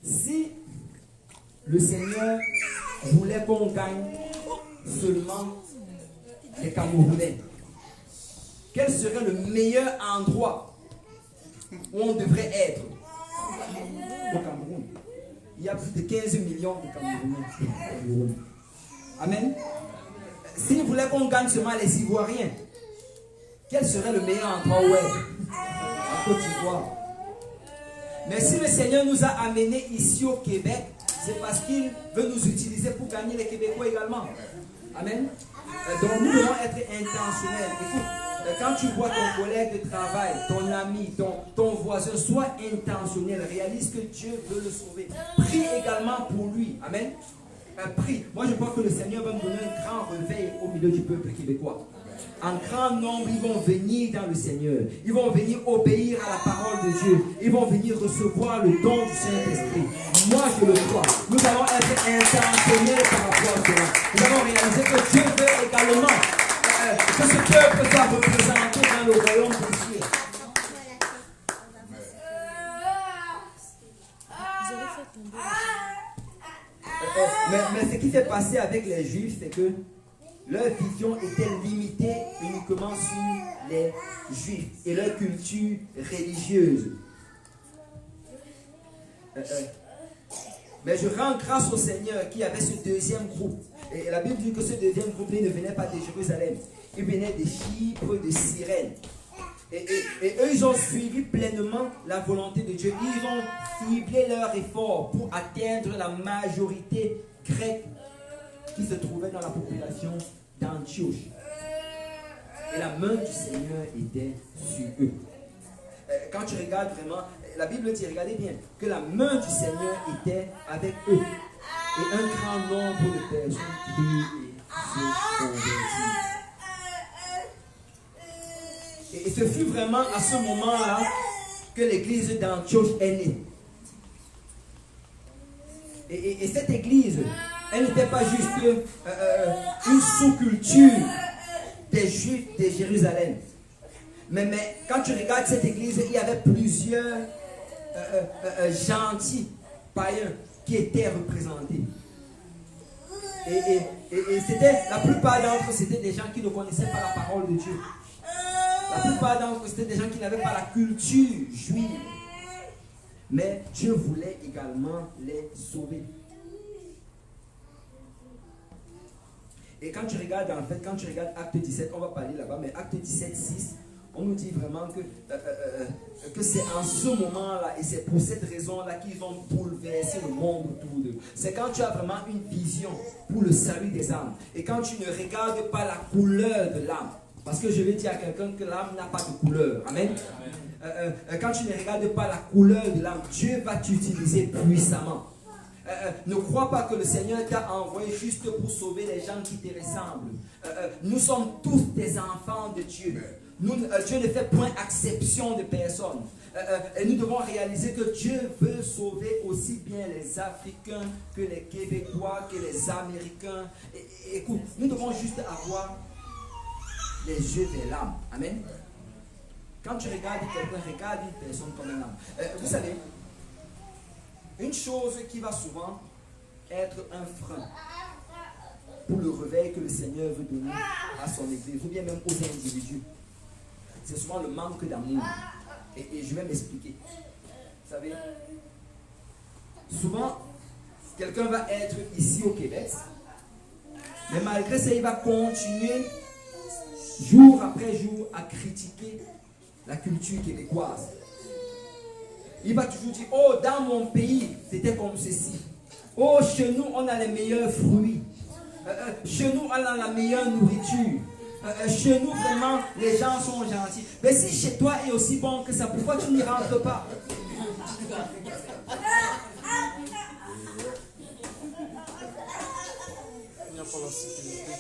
Si le Seigneur voulait qu'on gagne seulement les Camerounais, quel serait le meilleur endroit où on devrait être? Au Cameroun. Il y a plus de 15 millions de Camerounais. Amen. S'il voulait qu'on gagne seulement les Ivoiriens, quel serait le meilleur endroit où être? En Côte d'Ivoire. Mais si le Seigneur nous a amenés ici au Québec, c'est parce qu'il veut nous utiliser pour gagner les Québécois également. Amen. Donc nous devons être intentionnels. Écoute, quand tu vois ton collègue de travail, ton ami, ton voisin, sois intentionnel. Réalise que Dieu veut le sauver. Prie également pour lui. Amen. Prie. Moi je crois que le Seigneur va nous donner un grand réveil au milieu du peuple québécois. En grand nombre, ils vont venir dans le Seigneur. Ils vont venir obéir à la parole de Dieu. Ils vont venir recevoir le don du Saint-Esprit. Moi, je le crois. Nous allons être intentionnels par rapport à cela. Nous allons réaliser que Dieu veut également que ce peuple soit représenté dans le royaume des cieux. Mais ce qui s'est passé avec les Juifs, c'est que leur vision était limitée uniquement sur les Juifs et leur culture religieuse. Mais je rends grâce au Seigneur qui avait ce deuxième groupe. Et la Bible dit que ce deuxième groupe ne venait pas de Jérusalem. Il venait de Chypre, de Cyrène. Et eux, ils ont suivi pleinement la volonté de Dieu. Ils ont ciblé leur effort pour atteindre la majorité grecque qui se trouvait dans la population d'Antioche. Et la main du Seigneur était sur eux. Quand tu regardes vraiment, la Bible dit, regardez bien, que la main du Seigneur était avec eux. Et un grand nombre de personnes crurent et se convertirent. Et ce fut vraiment à ce moment-là que l'église d'Antioche est née. Et cette église, elle n'était pas juste une sous-culture des Juifs de Jérusalem. Mais quand tu regardes cette église, il y avait plusieurs gentils païens qui étaient représentés. Et c'était, la plupart d'entre eux, c'était des gens qui ne connaissaient pas la parole de Dieu. La plupart d'entre eux, c'était des gens qui n'avaient pas la culture juive. Mais Dieu voulait également les sauver. Et quand tu regardes, en fait, quand tu regardes Acte 17, on va parler là-bas, mais Acte 17, 6, on nous dit vraiment que c'est en ce moment-là, et c'est pour cette raison-là qu'ils vont bouleverser le monde autour d'eux. C'est quand tu as vraiment une vision pour le salut des âmes. Et quand tu ne regardes pas la couleur de l'âme. Parce que je vais dire à quelqu'un que l'âme n'a pas de couleur. Amen. Quand tu ne regardes pas la couleur de l'âme, Dieu va t'utiliser puissamment. Ne crois pas que le Seigneur t'a envoyé juste pour sauver les gens qui te ressemblent. Nous sommes tous des enfants de Dieu. Dieu ne fait point exception de personne. Et nous devons réaliser que Dieu veut sauver aussi bien les Africains que les Québécois, que les Américains. Écoute, nous devons juste avoir les yeux vers l'âme. Amen. Quand tu regardes quelqu'un, regarde une personne comme un âme. Vous savez, une chose qui va souvent être un frein pour le réveil que le Seigneur veut donner à son église, ou bien même aux individus, c'est souvent le manque d'amour. Et je vais m'expliquer. Vous savez, souvent, quelqu'un va être ici au Québec, mais malgré ça, il va continuer jour après jour à critiquer la culture québécoise. Il va toujours dire, oh, dans mon pays, c'était comme ceci. Oh, chez nous, on a les meilleurs fruits. Chez nous, on a la meilleure nourriture. chez nous, vraiment, les gens sont gentils. Mais si chez toi est aussi bon que ça, pourquoi tu n'y rentres pas? Il n'y a pas la sécurité.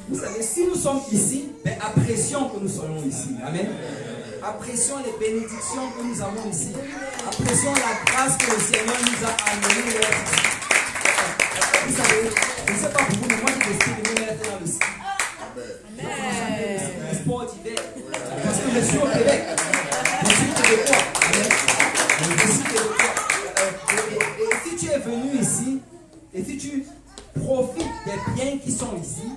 Vous savez, si nous sommes ici, mais apprécions que nous soyons ici. Amen. Apprécions les bénédictions que nous avons ici. Apprécions la grâce que le Seigneur nous a amenée. Vous savez, je ne sais pas pour vous, mais moi j'ai décidé de me mettre dans le ski. Le sport d'hiver. Parce que je suis au Québec. Je suis québécois. Je suis québécois. Et si tu es venu ici, et si tu profites des biens qui sont ici,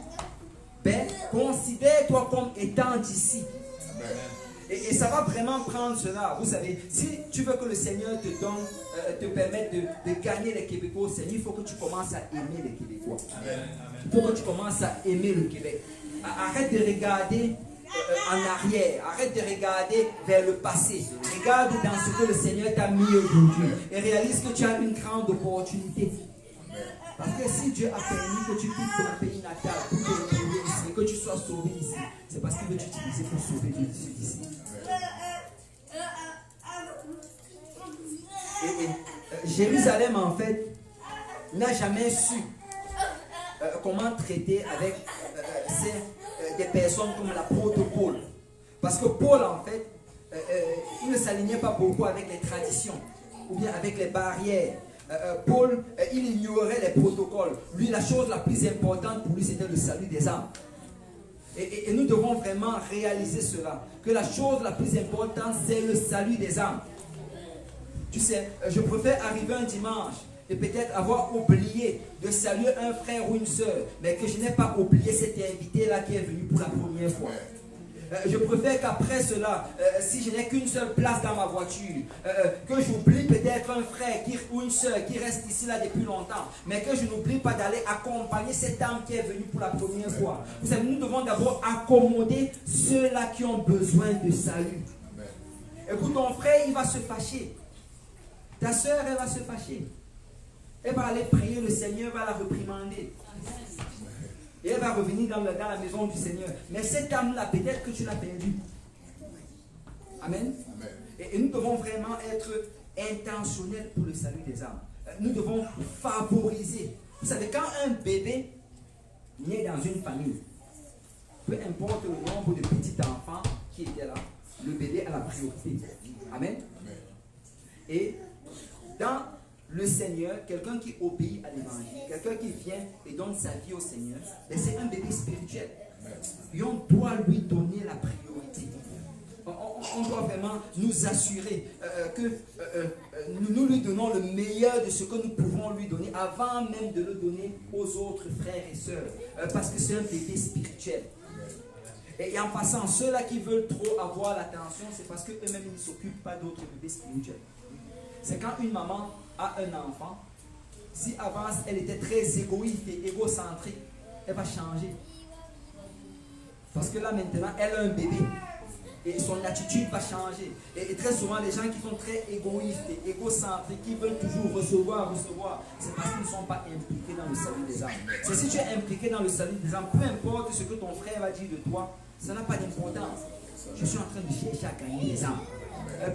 ben, considère-toi comme étant d'ici. Et ça va vraiment prendre cela. Vous savez, si tu veux que le Seigneur te donne, te permette de gagner les Québécois au Seigneur, il faut que tu commences à aimer les Québécois. Il faut que tu commences à aimer le Québec. Arrête de regarder en arrière. Arrête de regarder vers le passé. Regarde dans ce que le Seigneur t'a mis aujourd'hui. Et réalise que tu as une grande opportunité. Parce que si Dieu a permis que tu quittes ton pays natal pour te retrouver ici, que tu sois sauvé ici, c'est parce qu'il veut t'utiliser pour sauver ceux d'ici. Et Jérusalem, en fait, n'a jamais su comment traiter avec des personnes comme l'apôtre Paul. Parce que Paul, en fait, il ne s'alignait pas beaucoup avec les traditions ou bien avec les barrières. Paul, il ignorait les protocoles. Lui, la chose la plus importante pour lui, c'était le salut des âmes. Et nous devons vraiment réaliser cela. Que la chose la plus importante, c'est le salut des âmes. Tu sais, je préfère arriver un dimanche et peut-être avoir oublié de saluer un frère ou une soeur, mais que je n'ai pas oublié cet invité-là qui est venu pour la première fois. Je préfère qu'après cela, si je n'ai qu'une seule place dans ma voiture, que j'oublie peut-être un frère ou une soeur qui reste ici là depuis longtemps, mais que je n'oublie pas d'aller accompagner cette âme qui est venue pour la première fois. Vous savez, nous devons d'abord accommoder ceux-là qui ont besoin de salut. Écoute, ton frère, il va se fâcher. Ta soeur, elle va se fâcher. Elle va aller prier, le Seigneur va la réprimander. Et elle va revenir dans la maison du Seigneur. Mais cette âme-là, peut-être que tu l'as perdue. Amen. Et nous devons vraiment être intentionnels pour le salut des âmes. Nous devons favoriser. Vous savez, quand un bébé naît dans une famille, peu importe le nombre de petits enfants qui étaient là, le bébé a la priorité. Amen. Et dans le Seigneur, quelqu'un qui obéit à l'évangile, quelqu'un qui vient et donne sa vie au Seigneur, c'est un bébé spirituel. Et on doit lui donner la priorité. On doit vraiment nous assurer que nous lui donnons le meilleur de ce que nous pouvons lui donner avant même de le donner aux autres frères et sœurs. Parce que c'est un bébé spirituel. Et en passant, ceux-là qui veulent trop avoir l'attention, c'est parce qu'eux-mêmes ne s'occupent pas d'autres bébés spirituels. C'est quand une maman a un enfant, si avant elle était très égoïste et égocentrique, elle va changer. Parce que là maintenant, elle a un bébé. Et son attitude va changer. Et très souvent, les gens qui sont très égoïstes et égocentriques, qui veulent toujours recevoir, c'est parce qu'ils ne sont pas impliqués dans le salut des âmes. C'est si tu es impliqué dans le salut des âmes, peu importe ce que ton frère va dire de toi, ça n'a pas d'importance. Je suis en train de chercher à gagner les âmes.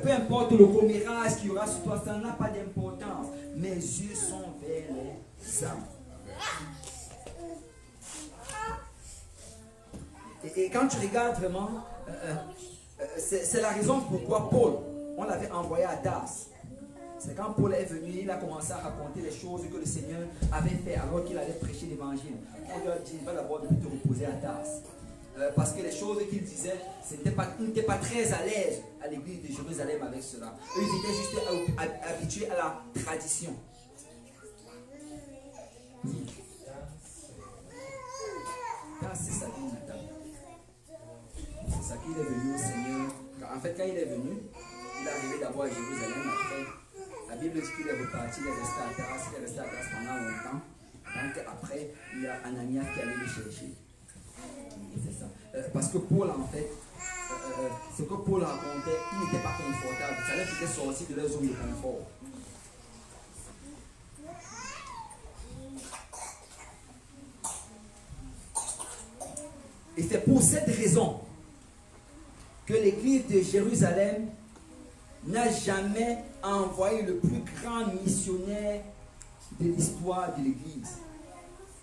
Peu importe le commérage qu'il y aura sur toi, ça n'a pas d'importance. Mes yeux sont vers les âmes. Et quand tu regardes vraiment, c'est la raison pourquoi Paul, on l'avait envoyé à Tars. C'est quand Paul est venu, il a commencé à raconter les choses que le Seigneur avait fait alors qu'il allait prêcher l'évangile. On lui a dit, va d'abord te reposer à Tars. Parce que les choses qu'il disait, il n'était pas très à l'aise à l'église de Jérusalem avec cela. Eux, ils étaient juste habitués à la tradition. C'est sa vie natale. C'est ça qu'il est venu au Seigneur. En fait, quand il est venu, il est arrivé d'abord à Jérusalem. Après, la Bible dit qu'il est reparti, il est resté à Tars, pendant longtemps. Donc Ananias qui allait le chercher. C'est ça. Parce que Paul, en fait, ce que Paul racontait, il n'était pas confortable. Ça leur faisait sortir de leur zone de confort. Et c'est pour cette raison que l'église de Jérusalem n'a jamais envoyé le plus grand missionnaire de l'histoire de l'église.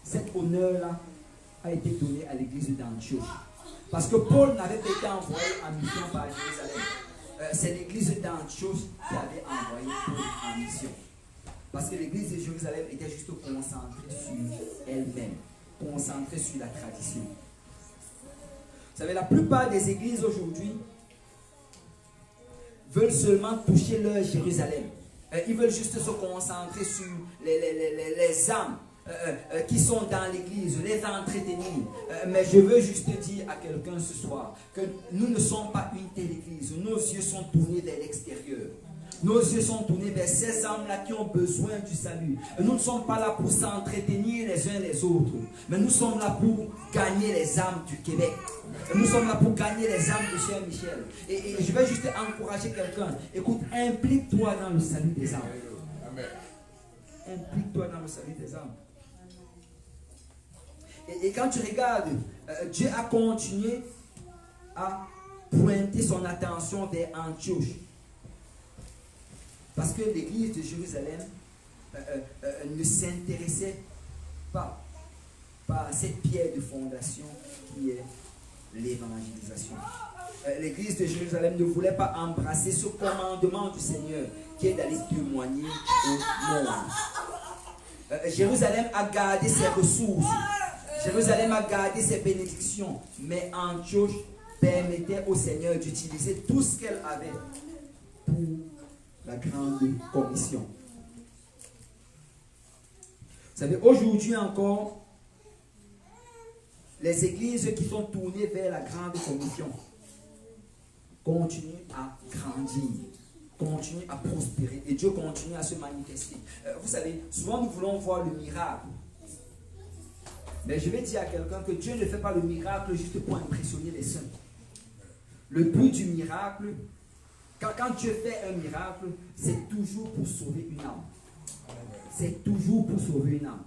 Cet honneur-là a été donné à l'église d'Antioche. Parce que Paul n'avait pas été envoyé en mission par Jérusalem. C'est l'église d'Antioche qui avait envoyé Paul en mission. Parce que l'église de Jérusalem était juste concentrée sur elle-même, concentrée sur la tradition. Vous savez, la plupart des églises aujourd'hui veulent seulement toucher leur Jérusalem. Ils veulent juste se concentrer sur les âmes qui sont dans l'église, les entretenir. Mais je veux juste dire à quelqu'un ce soir que nous ne sommes pas une telle église. Nos yeux sont tournés vers l'extérieur. Nos yeux sont tournés vers ces âmes-là qui ont besoin du salut. Nous ne sommes pas là pour s'entretenir les uns les autres, mais nous sommes là pour gagner les âmes du Québec. Nous sommes là pour gagner les âmes de Cher Michel. Et je vais juste encourager quelqu'un. Écoute, implique-toi dans le salut des âmes. Implique-toi dans le salut des âmes. Et quand tu regardes, Dieu a continué à pointer son attention vers Antioche. Parce que l'église de Jérusalem ne s'intéressait pas à cette pierre de fondation qui est l'évangélisation. L'église de Jérusalem ne voulait pas embrasser ce commandement du Seigneur qui est d'aller témoigner au monde. Jérusalem a gardé ses ressources. Jérusalem a gardé ses bénédictions. Mais Antioche permettait au Seigneur d'utiliser tout ce qu'elle avait pour la grande commission. Vous savez, aujourd'hui encore, les églises qui sont tournées vers la grande commission continuent à grandir, continuent à prospérer et Dieu continue à se manifester. Vous savez, souvent nous voulons voir le miracle. Mais je vais dire à quelqu'un que Dieu ne fait pas le miracle juste pour impressionner les saints. Le but du miracle, quand Dieu fait un miracle, c'est toujours pour sauver une âme. C'est toujours pour sauver une âme.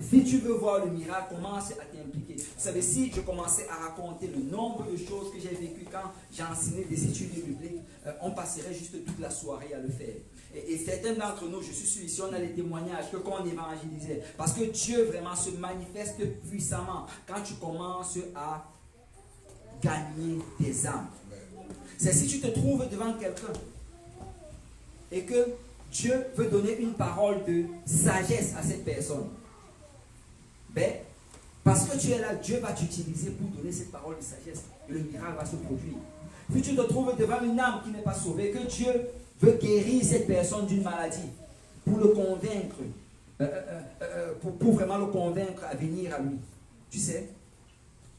Si tu veux voir le miracle, commence à t'impliquer. Vous savez, si je commençais à raconter le nombre de choses que j'ai vécues quand j'ai enseigné des études bibliques, on passerait juste toute la soirée à le faire. Et certains d'entre nous, je suis sûr, ici, on a les témoignages que quand on évangélisait, parce que Dieu vraiment se manifeste puissamment quand tu commences à gagner tes âmes. C'est si tu te trouves devant quelqu'un et que Dieu veut donner une parole de sagesse à cette personne. Ben, parce que tu es là, Dieu va t'utiliser pour donner cette parole de sagesse et le miracle va se produire. Si tu te trouves devant une âme qui n'est pas sauvée, que Dieu veut guérir cette personne d'une maladie pour le convaincre, pour vraiment le convaincre à venir à lui. Tu sais,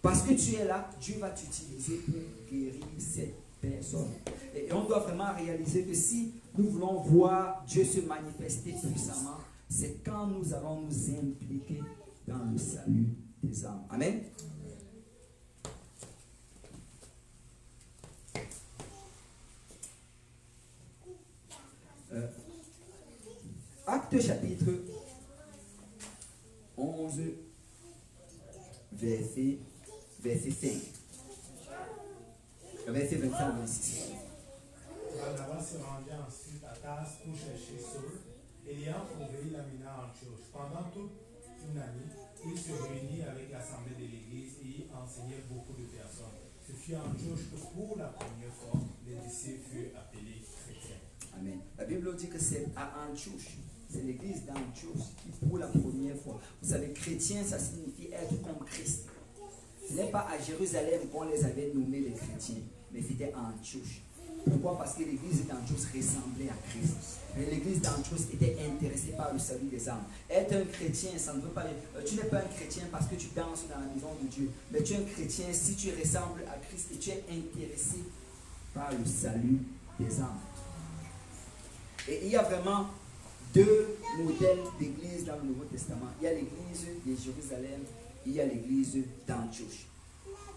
parce que tu es là, Dieu va t'utiliser pour guérir cette personne. Et on doit vraiment réaliser que si nous voulons voir Dieu se manifester puissamment, c'est quand nous allons nous impliquer dans le salut des âmes. Amen. Acte chapitre 11, verset 5. Verset 25-26. Barnabas se rendit ensuite à Tars pour chercher Saul, et l'ayant trouvé, il l'amena à Antioche. Pendant toute une année, il se réunit avec l'assemblée de l'église et y enseignait beaucoup de personnes. Ce fut à Antioche que pour la première fois, les disciples furent appelés chrétiens. Amen. La Bible dit que c'est à Antioche. C'est l'église d'Antioche qui, pour la première fois, vous savez, chrétien, ça signifie être comme Christ. Ce n'est pas à Jérusalem qu'on les avait nommés les chrétiens, mais c'était à Antioche. Pourquoi? Parce que l'église d'Antioche ressemblait à Christ. L'église d'Antioche était intéressée par le salut des âmes. Être un chrétien, ça ne veut pas dire... Tu n'es pas un chrétien parce que tu danses dans la maison de Dieu. Mais tu es un chrétien si tu ressembles à Christ et tu es intéressé par le salut des âmes. Et il y a vraiment deux modèles d'église dans le Nouveau Testament. Il y a l'église de Jérusalem, il y a l'église d'Antioche.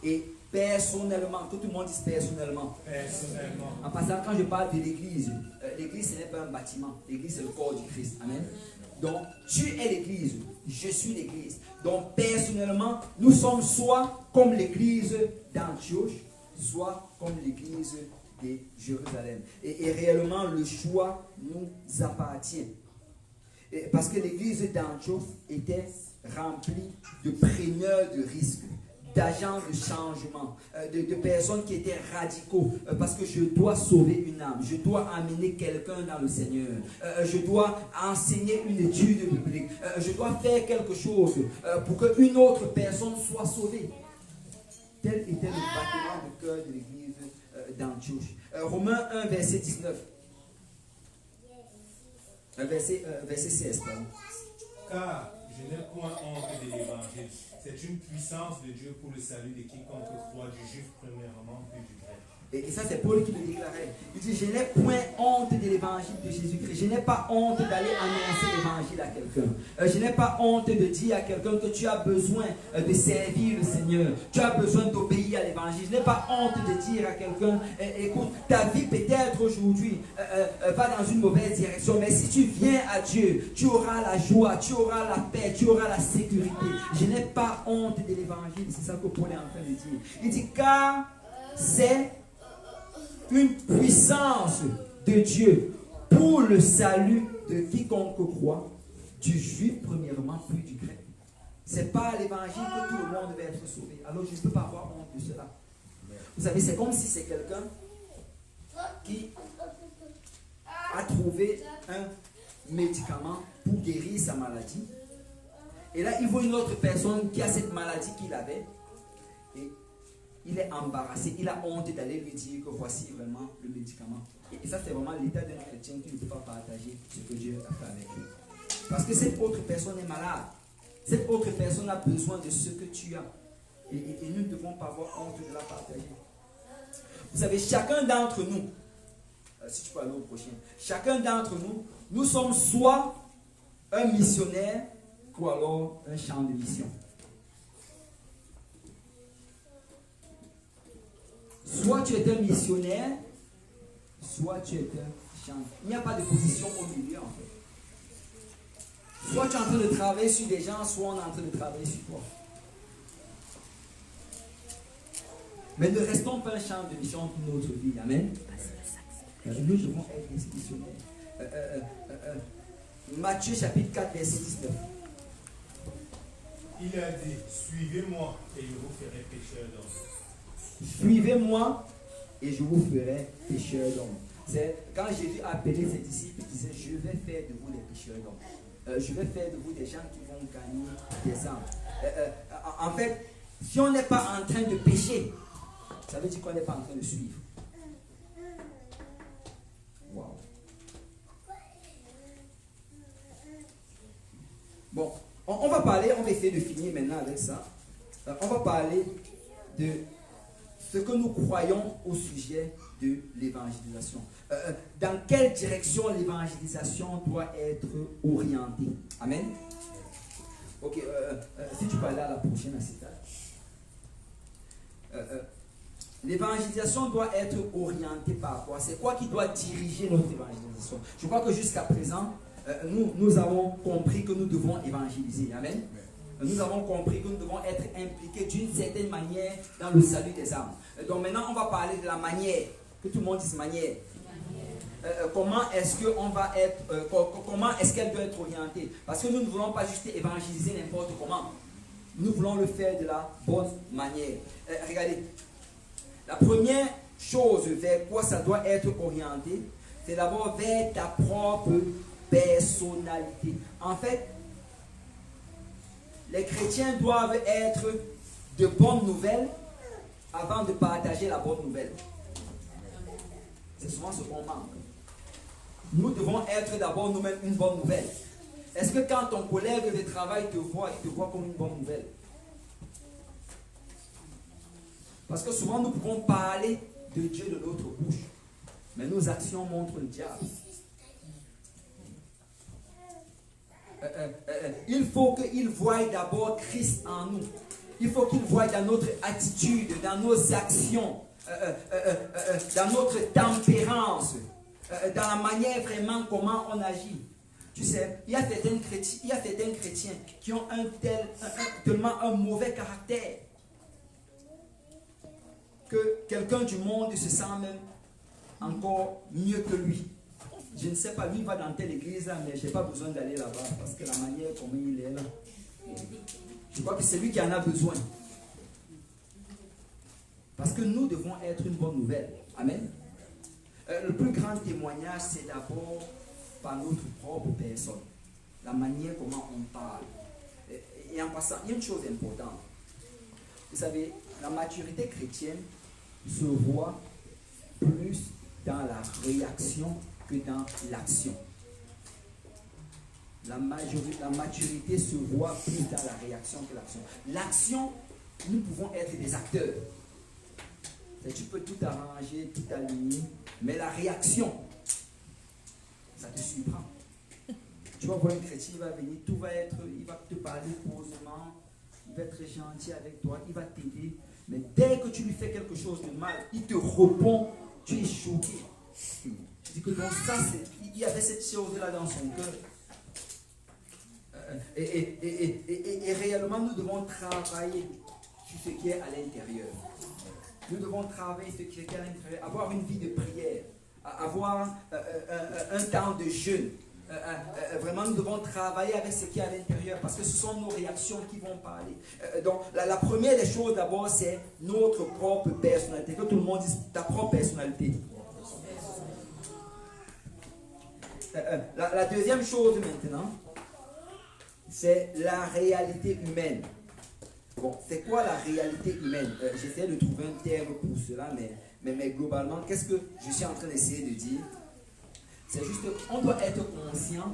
Et personnellement, tout le monde dit personnellement. Personnellement. En passant, quand je parle de l'église, l'église ce n'est pas un bâtiment, l'église c'est le corps du Christ. Amen. Donc, tu es l'église, je suis l'église. Donc, personnellement, nous sommes soit comme l'église d'Antioche, soit comme l'église de Jérusalem. Et réellement, le choix nous appartient. Parce que l'église d'Antioche était remplie de preneurs de risques, d'agents de changement, de personnes qui étaient radicaux, parce que je dois sauver une âme, je dois amener quelqu'un dans le Seigneur, je dois enseigner une étude biblique, je dois faire quelque chose pour qu'une autre personne soit sauvée. Tel était le bâtiment du cœur de l'église d'Antioche. Romains 1, verset 19. Verset 16, pardon. Car je n'ai point honte de l'évangile. C'est une puissance de Dieu pour le salut de quiconque croit, du juif premièrement, puis du grec. Et ça, c'est Paul qui le déclarait. Il dit, je n'ai point honte de l'évangile de Jésus-Christ. Je n'ai pas honte d'aller annoncer l'évangile à quelqu'un. Je n'ai pas honte de dire à quelqu'un que tu as besoin de servir le Seigneur. Tu as besoin d'obéir à l'évangile. Je n'ai pas honte de dire à quelqu'un, écoute, ta vie peut-être aujourd'hui va dans une mauvaise direction, mais si tu viens à Dieu, tu auras la joie, tu auras la paix, tu auras la sécurité. Je n'ai pas honte de l'évangile. C'est ça que Paul est en train de dire. Il dit, car c'est une puissance de Dieu pour le salut de quiconque croit, du juif premièrement, puis du grec. C'est par l'évangile que tout le monde va être sauvé. Alors je ne peux pas avoir honte de cela. Vous savez, c'est comme si c'est quelqu'un qui a trouvé un médicament pour guérir sa maladie. Et là, il voit une autre personne qui a cette maladie qu'il avait. Et il est embarrassé, il a honte d'aller lui dire que voici vraiment le médicament. Et ça, c'est vraiment l'état d'un chrétien qui ne peut pas partager ce que Dieu a fait avec lui. Parce que cette autre personne est malade. Cette autre personne a besoin de ce que tu as. Et nous ne devons pas avoir honte de la partager. Vous savez, chacun d'entre nous, si tu peux aller au prochain, chacun d'entre nous, nous sommes soit un missionnaire ou alors un champ de mission. Soit tu es un missionnaire, soit tu es un champ. Il n'y a pas de position au milieu en fait. Soit tu es en train de travailler sur des gens, soit on est en train de travailler sur toi. Mais ne restons pas un champ de mission pour notre vie. Amen. Nous devons être des missionnaires. Matthieu chapitre 4, verset 19. Il a dit, suivez-moi et je vous ferai pécheurs d'hommes. Suivez-moi et je vous ferai pécheurs d'hommes. C'est quand Jésus a appelé ses disciples, il disait, je vais faire de vous des pécheurs d'hommes. Je vais faire de vous des gens qui vont gagner des âmes. En fait, si on n'est pas en train de pécher, ça veut dire qu'on n'est pas en train de suivre. Wow. Bon, on va parler, on va essayer de finir maintenant avec ça. On va parler de ce que nous croyons au sujet de l'évangélisation. Dans quelle direction l'évangélisation doit être orientée? Amen. Ok, si tu peux aller à la prochaine acétate. L'évangélisation doit être orientée par quoi? C'est quoi qui doit diriger notre évangélisation? Je crois que jusqu'à présent, nous avons compris que nous devons évangéliser. Amen. Nous avons compris que nous devons être impliqués d'une certaine manière dans le salut des âmes. Donc maintenant, on va parler de la manière. Que tout le monde dise manière. Comment est-ce qu'on va être, comment est-ce qu'elle doit être orientée? Parce que nous ne voulons pas juste évangéliser n'importe comment. Nous voulons le faire de la bonne manière. Regardez, la première chose vers quoi ça doit être orienté, c'est d'abord vers ta propre personnalité. En fait, les chrétiens doivent être de bonnes nouvelles avant de partager la bonne nouvelle. C'est souvent ce qu'on manque. Nous devons être d'abord nous-mêmes une bonne nouvelle. Est-ce que quand ton collègue de travail te voit, il te voit comme une bonne nouvelle? Parce que souvent nous pouvons parler de Dieu de notre bouche, mais nos actions montrent le diable. il faut qu'il voie d'abord Christ en nous. Il faut qu'il voie dans notre attitude, dans nos actions, dans notre tempérance, dans la manière vraiment comment on agit. Tu sais, il y a certains chrétiens qui ont tellement un mauvais caractère que quelqu'un du monde se sent même encore mieux que lui. Je ne sais pas, lui va dans telle église, mais je n'ai pas besoin d'aller là-bas parce que la manière comment il est là, je crois que c'est lui qui en a besoin. Parce que nous devons être une bonne nouvelle. Amen. Le plus grand témoignage, c'est d'abord par notre propre personne. La manière comment on parle. Et en passant, il y a une chose importante. Vous savez, la maturité chrétienne se voit plus dans la réaction que dans l'action. La maturité se voit plus dans la réaction que l'action. L'action, nous pouvons être des acteurs. Tu peux tout arranger, tout aligner, mais la réaction, ça te surprend. Tu vas voir un chrétien, il va venir, il va te parler posément, il va être gentil avec toi, il va t'aider, mais dès que tu lui fais quelque chose de mal, il te répond, tu es choqué. Je dis que donc ça, il y avait cette chose-là dans son cœur. Et réellement, nous devons travailler sur ce qui est à l'intérieur. Nous devons travailler sur ce qui est à l'intérieur, avoir une vie de prière, avoir un temps de jeûne. Vraiment, nous devons travailler avec ce qui est à l'intérieur parce que ce sont nos réactions qui vont parler. Donc, la première des choses d'abord, c'est notre propre personnalité. Que tout le monde dise ta propre personnalité. La deuxième chose maintenant, c'est la réalité humaine. Bon, c'est quoi la réalité humaine? J'essaie de trouver un terme pour cela, mais globalement, qu'est-ce que je suis en train d'essayer de dire? C'est juste qu'on doit être conscient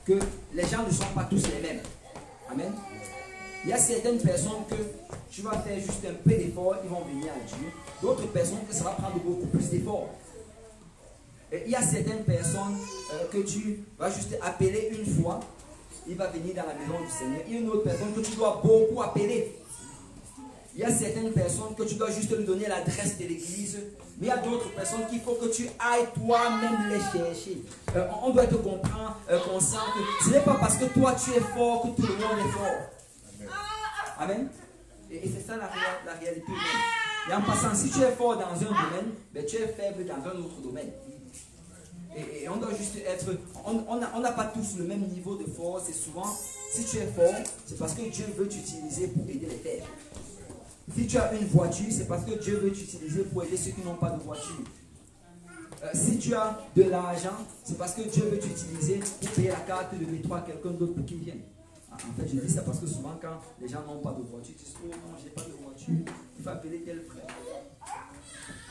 que les gens ne sont pas tous les mêmes. Amen. Il y a certaines personnes que tu vas faire juste un peu d'effort, ils vont venir à Dieu. D'autres personnes que ça va prendre beaucoup plus d'efforts. Il y a certaines personnes que tu vas juste appeler une fois, il va venir dans la maison du Seigneur. Il y a une autre personne que tu dois beaucoup appeler. Il y a certaines personnes que tu dois juste lui donner l'adresse de l'église. Mais il y a d'autres personnes qu'il faut que tu ailles toi-même les chercher. On doit être conscient que ce n'est pas parce que toi tu es fort que tout le monde est fort. Amen. Et c'est ça la réalité humaine. Et en passant, si tu es fort dans un domaine, ben, tu es faible dans un autre domaine. Et on doit juste être... On n'a pas tous le même niveau de force. Et souvent, si tu es fort, c'est parce que Dieu veut t'utiliser pour aider les faibles. Si tu as une voiture, c'est parce que Dieu veut t'utiliser pour aider ceux qui n'ont pas de voiture. Si tu as de l'argent, c'est parce que Dieu veut t'utiliser pour payer la carte de métro à quelqu'un d'autre pour qu'il vienne. En fait, je dis ça parce que souvent, quand les gens n'ont pas de voiture, tu dis « Oh non, j'ai pas de voiture, il faut appeler tel frère. »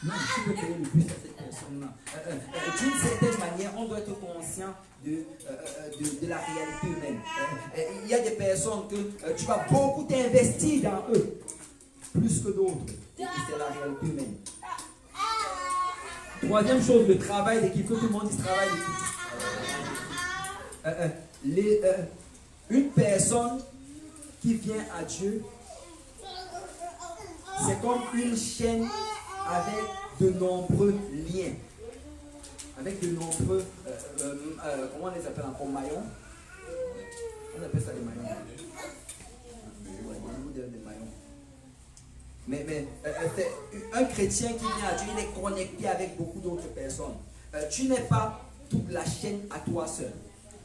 Non, tu peux payer le plus à cette personne-là. D'une certaine manière, on doit être conscient de la réalité humaine. Il y a des personnes que tu vas beaucoup t'investir dans eux, plus que d'autres. Et c'est la réalité humaine. Troisième chose, le travail d'équipe. Que tout le monde dise travail d'équipe. Une personne qui vient à Dieu, c'est comme une chaîne avec de nombreux liens. Avec de nombreux, comment on les appelle encore, maillons? On appelle ça des maillons. Des maillons. Mais un chrétien qui vient à Dieu, il est connecté avec beaucoup d'autres personnes. Tu n'es pas toute la chaîne à toi seul.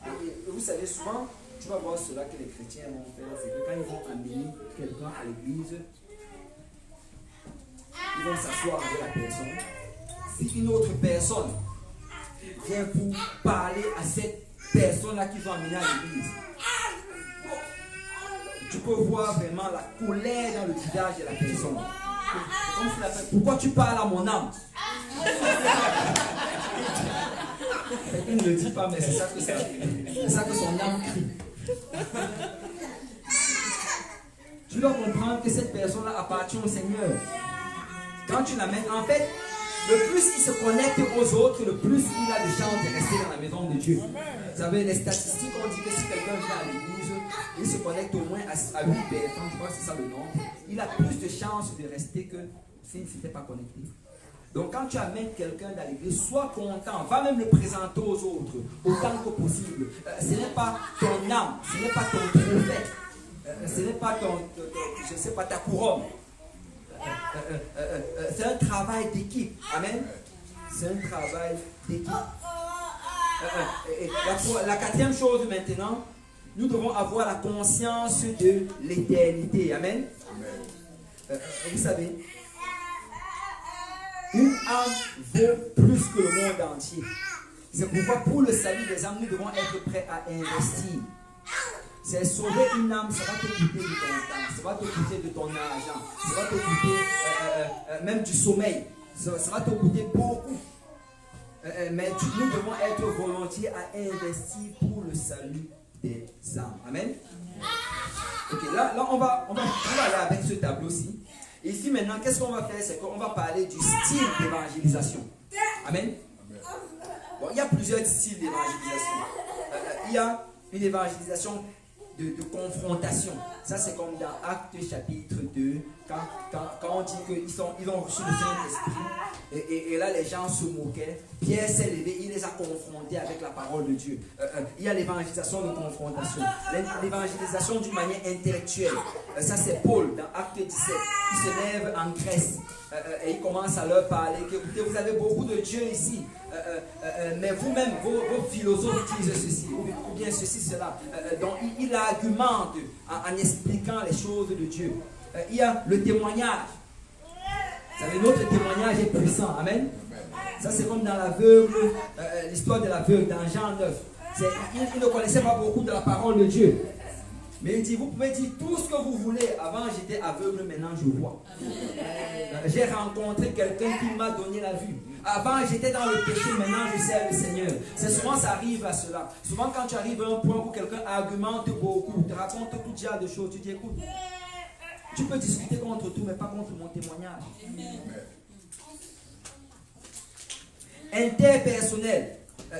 Et vous savez, souvent, tu vas voir cela que les chrétiens vont faire, c'est que quand ils vont amener quelqu'un à l'église, ils vont s'asseoir avec la personne. Si une autre personne vient pour parler à cette personne-là qu'ils vont amener à l'église, tu peux voir vraiment la colère dans le visage de la personne. Comme si la personne, pourquoi tu parles à mon âme? Il ne le dit pas, mais c'est ça que son âme crie. Tu dois comprendre que cette personne-là appartient au Seigneur. Quand tu l'amènes, en fait, le plus il se connecte aux autres, le plus il a de chances de rester dans la maison de Dieu. Vous savez, les statistiques, on dit que si quelqu'un vient à l'église, il se connecte au moins à 8 personnes, je crois que c'est ça le nom, il a plus de chances de rester que s'il ne s'était pas connecté. Donc quand tu amènes quelqu'un dans l'église, sois content, va même le présenter aux autres, autant que possible. Ce n'est pas ton âme, ce n'est pas ton trophée, ce n'est pas je ne sais pas, ta couronne. C'est un travail d'équipe. Amen. C'est un travail d'équipe. La quatrième chose maintenant, nous devons avoir la conscience de l'éternité. Amen. Vous savez, une âme vaut plus que le monde entier. C'est pourquoi pour le salut des âmes, nous devons être prêts à investir. C'est sauver une âme, ça va te coûter de ton temps, ça va te coûter de ton argent, ça va te coûter même du sommeil, ça va te coûter beaucoup. Mais nous devons être volontiers à investir pour le salut des âmes. Amen. Ok, là on va aller avec ce tableau-ci. Et ici maintenant, qu'est-ce qu'on va faire? C'est qu'on va parler du style d'évangélisation. Amen. Bon, il y a plusieurs styles d'évangélisation. Il y a une évangélisation de confrontation. Ça, c'est comme dans Actes chapitre 2, quand on dit qu'ils ont reçu le Saint-Esprit, et là, les gens se moquaient. Pierre s'est levé, il les a confrontés avec la parole de Dieu. Il y a l'évangélisation de confrontation. L'évangélisation d'une manière intellectuelle. Ça, c'est Paul, dans Actes 17. Il se lève en Grèce, et il commence à leur parler. Écoutez, vous avez beaucoup de dieux ici. Mais vous-même, vos philosophes utilisent ceci, ou bien ceci, cela. Donc, il argumente en expliquant les choses de Dieu. Il y a le témoignage. Vous savez, notre témoignage est puissant. Amen. Ça, c'est comme dans l'aveugle, l'histoire de l'aveugle, dans Jean 9. Il ne connaissait pas beaucoup de la parole de Dieu. Mais il dit, vous pouvez dire tout ce que vous voulez. Avant, j'étais aveugle, maintenant je vois. J'ai rencontré quelqu'un qui m'a donné la vue. Avant, j'étais dans le péché, maintenant je sers le Seigneur. C'est souvent, ça arrive à cela. Souvent, quand tu arrives à un point où quelqu'un argumente beaucoup, te raconte tout genre de choses, tu dis, écoute, tu peux discuter contre tout, mais pas contre mon témoignage. Interpersonnel.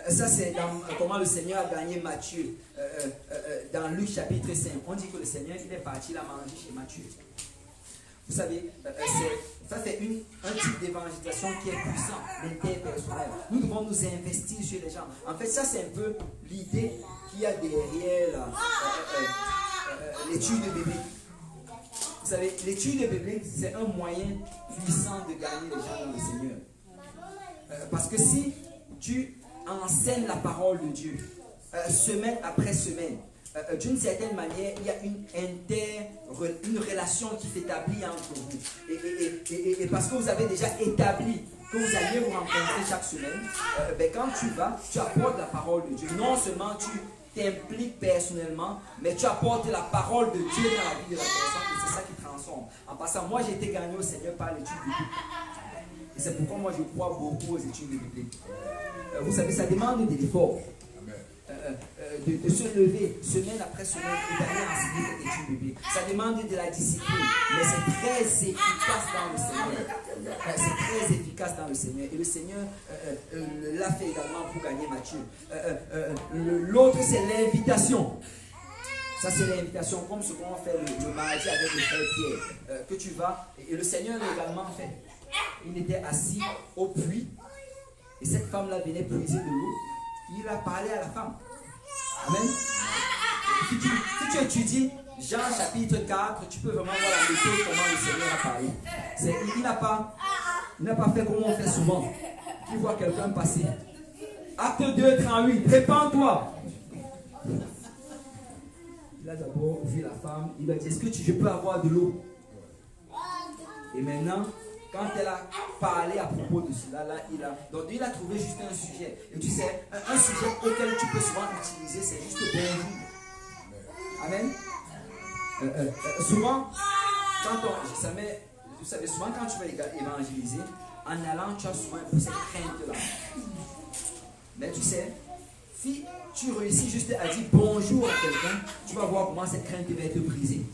Ça, c'est comment le Seigneur a gagné Matthieu. Dans Luc chapitre 5, on dit que le Seigneur, il est parti la manger chez Matthieu. Vous savez, ça c'est un type d'évangélisation qui est puissant, l'interpersonnel. Nous devons nous investir chez les gens. En fait, ça c'est un peu l'idée qu'il y a derrière l'étude biblique. Vous savez, l'étude biblique, c'est un moyen puissant de gagner les gens dans le Seigneur. Parce que si tu enseignes la parole de Dieu, semaine après semaine, d'une certaine manière, il y a une relation qui s'établit entre vous. Et parce que vous avez déjà établi que vous alliez vous rencontrer chaque semaine, quand tu vas, tu apportes la parole de Dieu. Non seulement tu t'impliques personnellement, mais tu apportes la parole de Dieu dans la vie de la personne, et c'est ça qui transforme. En passant, moi j'ai été gagné au Seigneur par l'étude biblique. Et c'est pourquoi moi je crois beaucoup aux études bibliques. Vous savez, ça demande de l'effort. De se lever semaine après semaine et d'aller enseigner cette étude biblique. Ça demande de la discipline, mais c'est très efficace dans le Seigneur. C'est très efficace dans le Seigneur. Et le Seigneur l'a fait également pour gagner Matthieu. L'autre, c'est l'invitation. Ça, c'est l'invitation, comme ce qu'on fait le mardi avec le frère Pierre. Que tu vas, et le Seigneur l'a également fait. Il était assis au puits, et cette femme-là venait puiser de l'eau. Il a parlé à la femme. Amen. Si tu étudies Jean chapitre 4, tu peux vraiment voir la méthode comment le Seigneur a parlé. Il n'a pas fait comme on fait souvent. Tu vois quelqu'un passer. Acte 2, 38. Répands-toi. Il a d'abord vu la femme. Il a dit, est-ce que je peux avoir de l'eau? Et maintenant, quand elle a parlé à propos de cela, là, il a trouvé juste un sujet. Et tu sais, un sujet auquel tu peux souvent utiliser, c'est juste bonjour. Amen. Souvent, vous savez, souvent quand tu vas évangéliser, en allant, tu as souvent un peu cette crainte-là. Mais tu sais, si tu réussis juste à dire bonjour à quelqu'un, tu vas voir comment cette crainte va être brisée.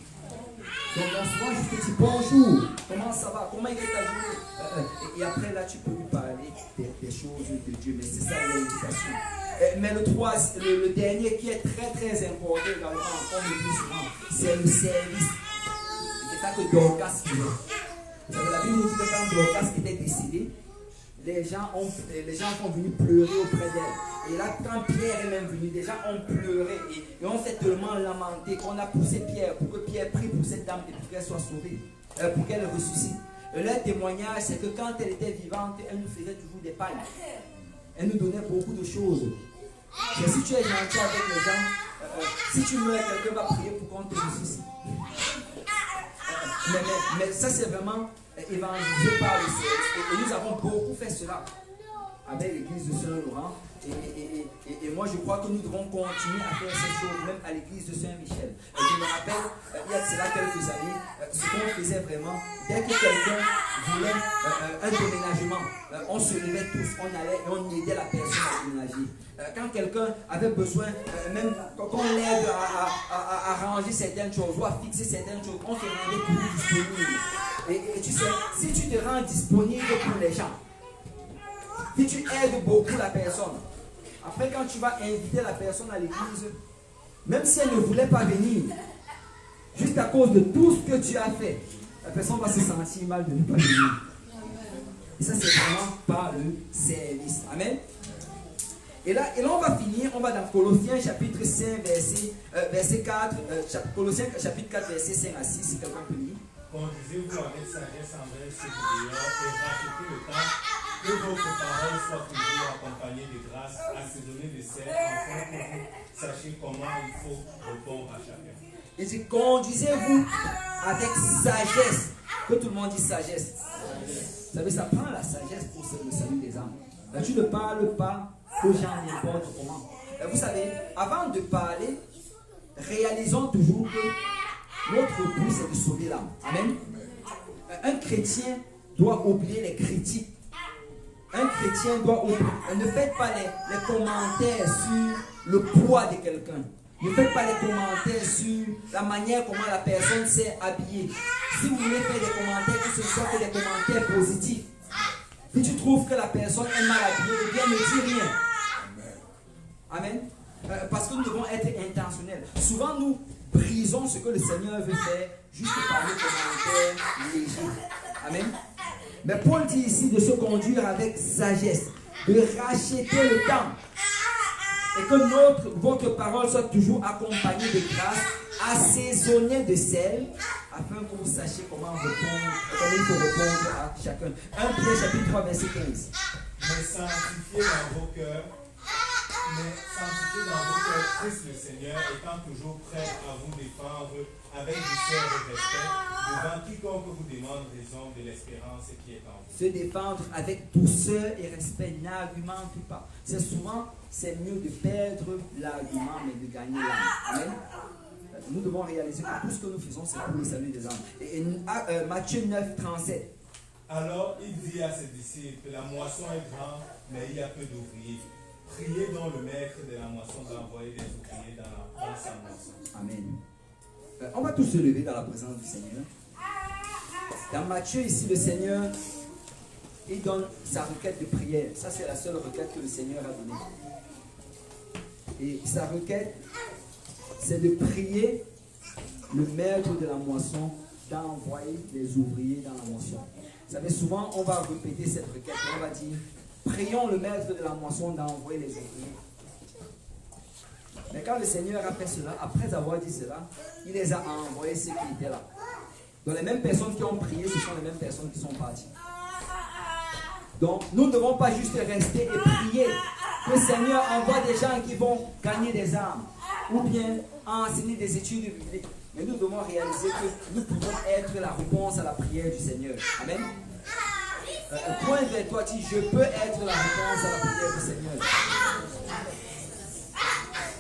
Donc souvent, juste te dis bonjour, comment ça va, comment était ta journée, et après là, tu peux lui parler des choses de Dieu, mais c'est ça l'invitation. Mais le dernier qui est très très important également, comme le dit souvent, c'est le service. C'est ça que Dorcas faisait. Vous savez, la Bible nous dit que quand Dorcas était décédé, les gens sont venus pleurer auprès d'elle. Et là, quand Pierre est même venu, les gens ont pleuré et on s'est tellement lamenté qu'on a poussé Pierre pour que Pierre prie pour cette dame et pour qu'elle soit sauvée, pour qu'elle ressuscite. Leur témoignage, c'est que quand elle était vivante, elle nous faisait toujours des pagnes. Elle nous donnait beaucoup de choses. Mais si tu es gentil avec les gens, si tu meurs, quelqu'un va prier pour qu'on te ressuscite. Mais ça, c'est vraiment évangélisé par le Seigneur. Et nous avons beaucoup fait cela avec l'église de Saint-Laurent. Et moi, je crois que nous devons continuer à faire ces choses, même à l'église de Saint-Michel. Je me rappelle, il y a de cela quelques années, ce qu'on faisait vraiment, dès que quelqu'un voulait un déménagement, on se levait tous, on allait et on aidait la personne à déménager. Quand quelqu'un avait besoin, même qu'on l'aide à ranger certaines choses ou à fixer certaines choses, on se rendait plus disponible. Et tu sais, si tu te rends disponible pour les gens, si tu aides beaucoup la personne, après quand tu vas inviter la personne à l'église, même si elle ne voulait pas venir, juste à cause de tout ce que tu as fait, la personne va se sentir mal de ne pas venir. Et ça, c'est vraiment par le service. Amen. Et là, on va finir, on va dans Colossiens chapitre 5, verset 4, Colossiens chapitre 4, verset 5 à 6, si quelqu'un peut lire. Conduisez-vous avec sagesse envers ceux qui dehors et rachetez le temps, que votre parole soit toujours accompagnée de grâce, assaisonnée de sel, afin que vous sachiez comment il faut répondre à chacun. Il dit, conduisez-vous avec sagesse. Que tout le monde dit sagesse. Vous savez, ça prend la sagesse pour le salut des âmes. Là, tu ne parles pas aux gens n'importe comment. Vous savez, avant de parler, réalisons toujours que notre but, c'est de sauver l'âme. Amen. Un chrétien doit oublier les critiques. Un chrétien doit oublier. Ne faites pas les commentaires sur le poids de quelqu'un. Ne faites pas les commentaires sur la manière comment la personne s'est habillée. Si vous voulez faire des commentaires, que ce soit que des commentaires positifs. Si tu trouves que la personne est mal habillée, eh bien ne dis rien. Amen. Parce que nous devons être intentionnels. Souvent, nous brisons ce que le Seigneur veut faire juste par les commentaires légers. Amen. Mais Paul dit ici de se conduire avec sagesse, de racheter le temps. Et que votre parole soit toujours accompagnée de grâce, assaisonnée de sel, afin que vous sachiez comment il faut répondre à chacun. 1 Pierre chapitre 3, verset 15. Mais sanctifiez dans vos cœurs Christ le Seigneur, étant toujours prêt à vous défendre avec douceur et respect, devant quiconque vous demande raison de l'espérance qui est en vous. Se défendre avec douceur et respect, n'argumente pas. C'est mieux de perdre l'argument, mais de gagner l'âme. Amen. Nous devons réaliser que tout ce que nous faisons, c'est pour le salut des âmes. Et Matthieu 9, 37. Alors il dit à ses disciples, la moisson est grande, mais il y a peu d'ouvriers. Priez donc le maître de la moisson d'envoyer des ouvriers dans sa moisson. Amen. On va tous se lever dans la présence du Seigneur. Dans Matthieu, ici, le Seigneur, il donne sa requête de prière. Ça, c'est la seule requête que le Seigneur a donnée. Et sa requête, c'est de prier le maître de la moisson d'envoyer des ouvriers dans la moisson. Vous savez, souvent, on va répéter cette requête. On va dire, prions le maître de la moisson d'envoyer les ouvriers. Mais quand le Seigneur a fait cela, après avoir dit cela, il les a envoyés ceux qui étaient là. Donc les mêmes personnes qui ont prié, ce sont les mêmes personnes qui sont parties. Donc nous ne devons pas juste rester et prier. Que le Seigneur envoie des gens qui vont gagner des âmes ou bien enseigner des études bibliques. Mais nous devons réaliser que nous pouvons être la réponse à la prière du Seigneur. Amen. Point vers toi, dis, je peux être la réponse à la prière du Seigneur.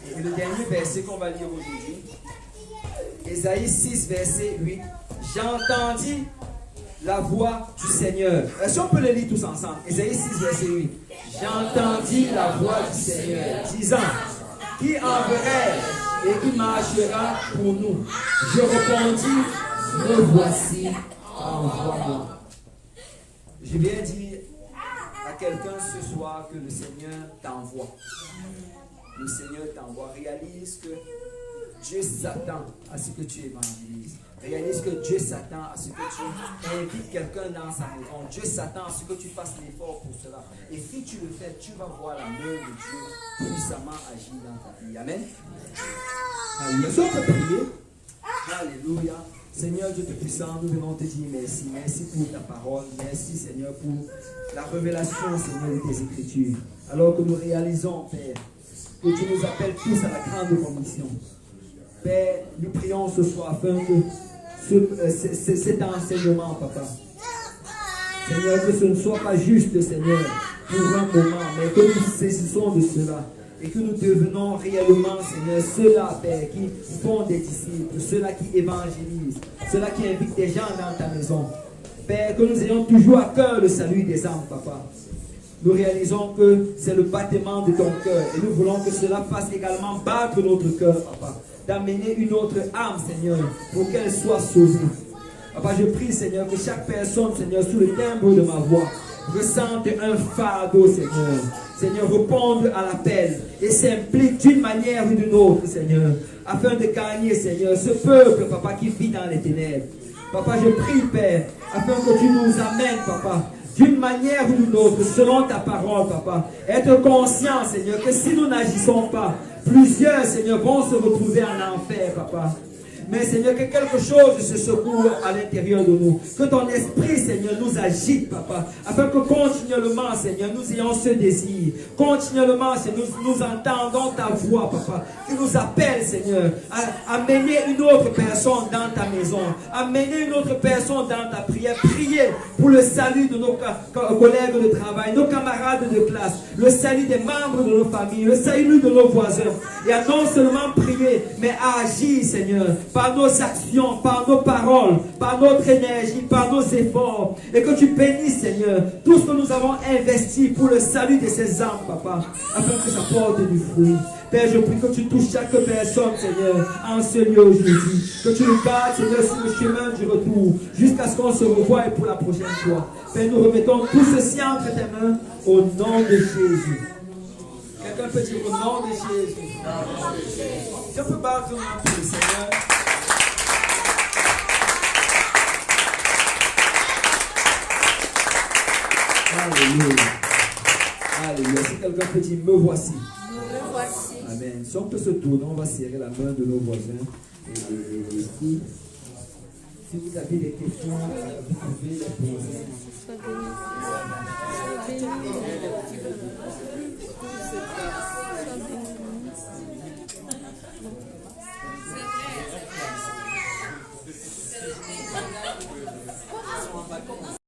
Et le dernier verset qu'on va lire aujourd'hui, Ésaïe 6, verset 8. J'entendis la voix du Seigneur. Si on peut le lire tous ensemble. Ésaïe 6, verset 8. J'entendis la voix du Seigneur, disant, qui enverrai et qui marchera pour nous. Je répondis, Me voici, envoie-moi. Je viens dire à quelqu'un ce soir que le Seigneur t'envoie. Le Seigneur t'envoie. Réalise que Dieu s'attend à ce que tu évangélises. Réalise que Dieu s'attend à ce que tu invites quelqu'un dans sa maison. Dieu s'attend à ce que tu fasses l'effort pour cela. Et si tu le fais, tu vas voir la main de Dieu puissamment agir dans ta vie. Amen. Alléluia. Si on peut prier. Alléluia. Seigneur Dieu Tout-Puissant, nous venons te dire merci. Merci pour ta parole. Merci Seigneur pour la révélation, Seigneur, de tes Écritures. Alors que nous réalisons, Père, que tu nous appelles tous à la grande commission. Père, nous prions ce soir afin que cet enseignement, Papa, Seigneur, que ce ne soit pas juste, Seigneur, pour un moment, mais que nous saisissons de cela et que nous devenons réellement, Seigneur, ceux-là, Père, qui font des disciples, ceux-là qui évangélisent, ceux-là qui invitent des gens dans ta maison. Père, que nous ayons toujours à cœur le salut des âmes, Papa. Nous réalisons que c'est le battement de ton cœur et nous voulons que cela fasse également battre notre cœur, Papa. D'amener une autre âme, Seigneur, pour qu'elle soit sauvée. Papa, je prie, Seigneur, que chaque personne, Seigneur, sous le timbre de ma voix, ressente un fardeau, Seigneur. Seigneur, réponde à l'appel et s'implique d'une manière ou d'une autre, Seigneur, afin de gagner, Seigneur, ce peuple, Papa, qui vit dans les ténèbres. Papa, je prie, Père, afin que tu nous amènes, Papa, d'une manière ou d'une autre, selon ta parole, Papa. Être conscient, Seigneur, que si nous n'agissons pas, plusieurs, Seigneur, vont se retrouver en enfer, Papa. Mais, Seigneur, que quelque chose se secoue à l'intérieur de nous. Que ton esprit, Seigneur, nous agite, Papa. Afin que continuellement, Seigneur, nous ayons ce désir. Continuellement, Seigneur, nous entendons ta voix, Papa. Qui nous appelle, Seigneur, à mener une autre personne dans ta maison. À mener une autre personne dans ta prière. Prier pour le salut de nos collègues de travail, nos camarades de classe. Le salut des membres de nos familles. Le salut de nos voisins. Et à non seulement prier, mais à agir, Seigneur, par nos actions, par nos paroles, par notre énergie, par nos efforts. Et que tu bénisses, Seigneur, tout ce que nous avons investi pour le salut de ces âmes, Papa, afin que ça porte du fruit. Père, je prie que tu touches chaque personne, Seigneur, en ce lieu aujourd'hui. Que tu nous gardes, Seigneur, sur le chemin du retour, jusqu'à ce qu'on se revoie et pour la prochaine fois. Père, nous remettons tout ceci entre tes mains, au nom de Jésus. Quelqu'un peut dire au nom de Jésus. Je peux battre ton nom pour le Seigneur. Alléluia. Alléluia. Si quelqu'un peut dire, me voici. Me voici. Amen. Si on peut se tourner, on va serrer la main de nos voisins. Et si vous avez des questions, vous pouvez les poser.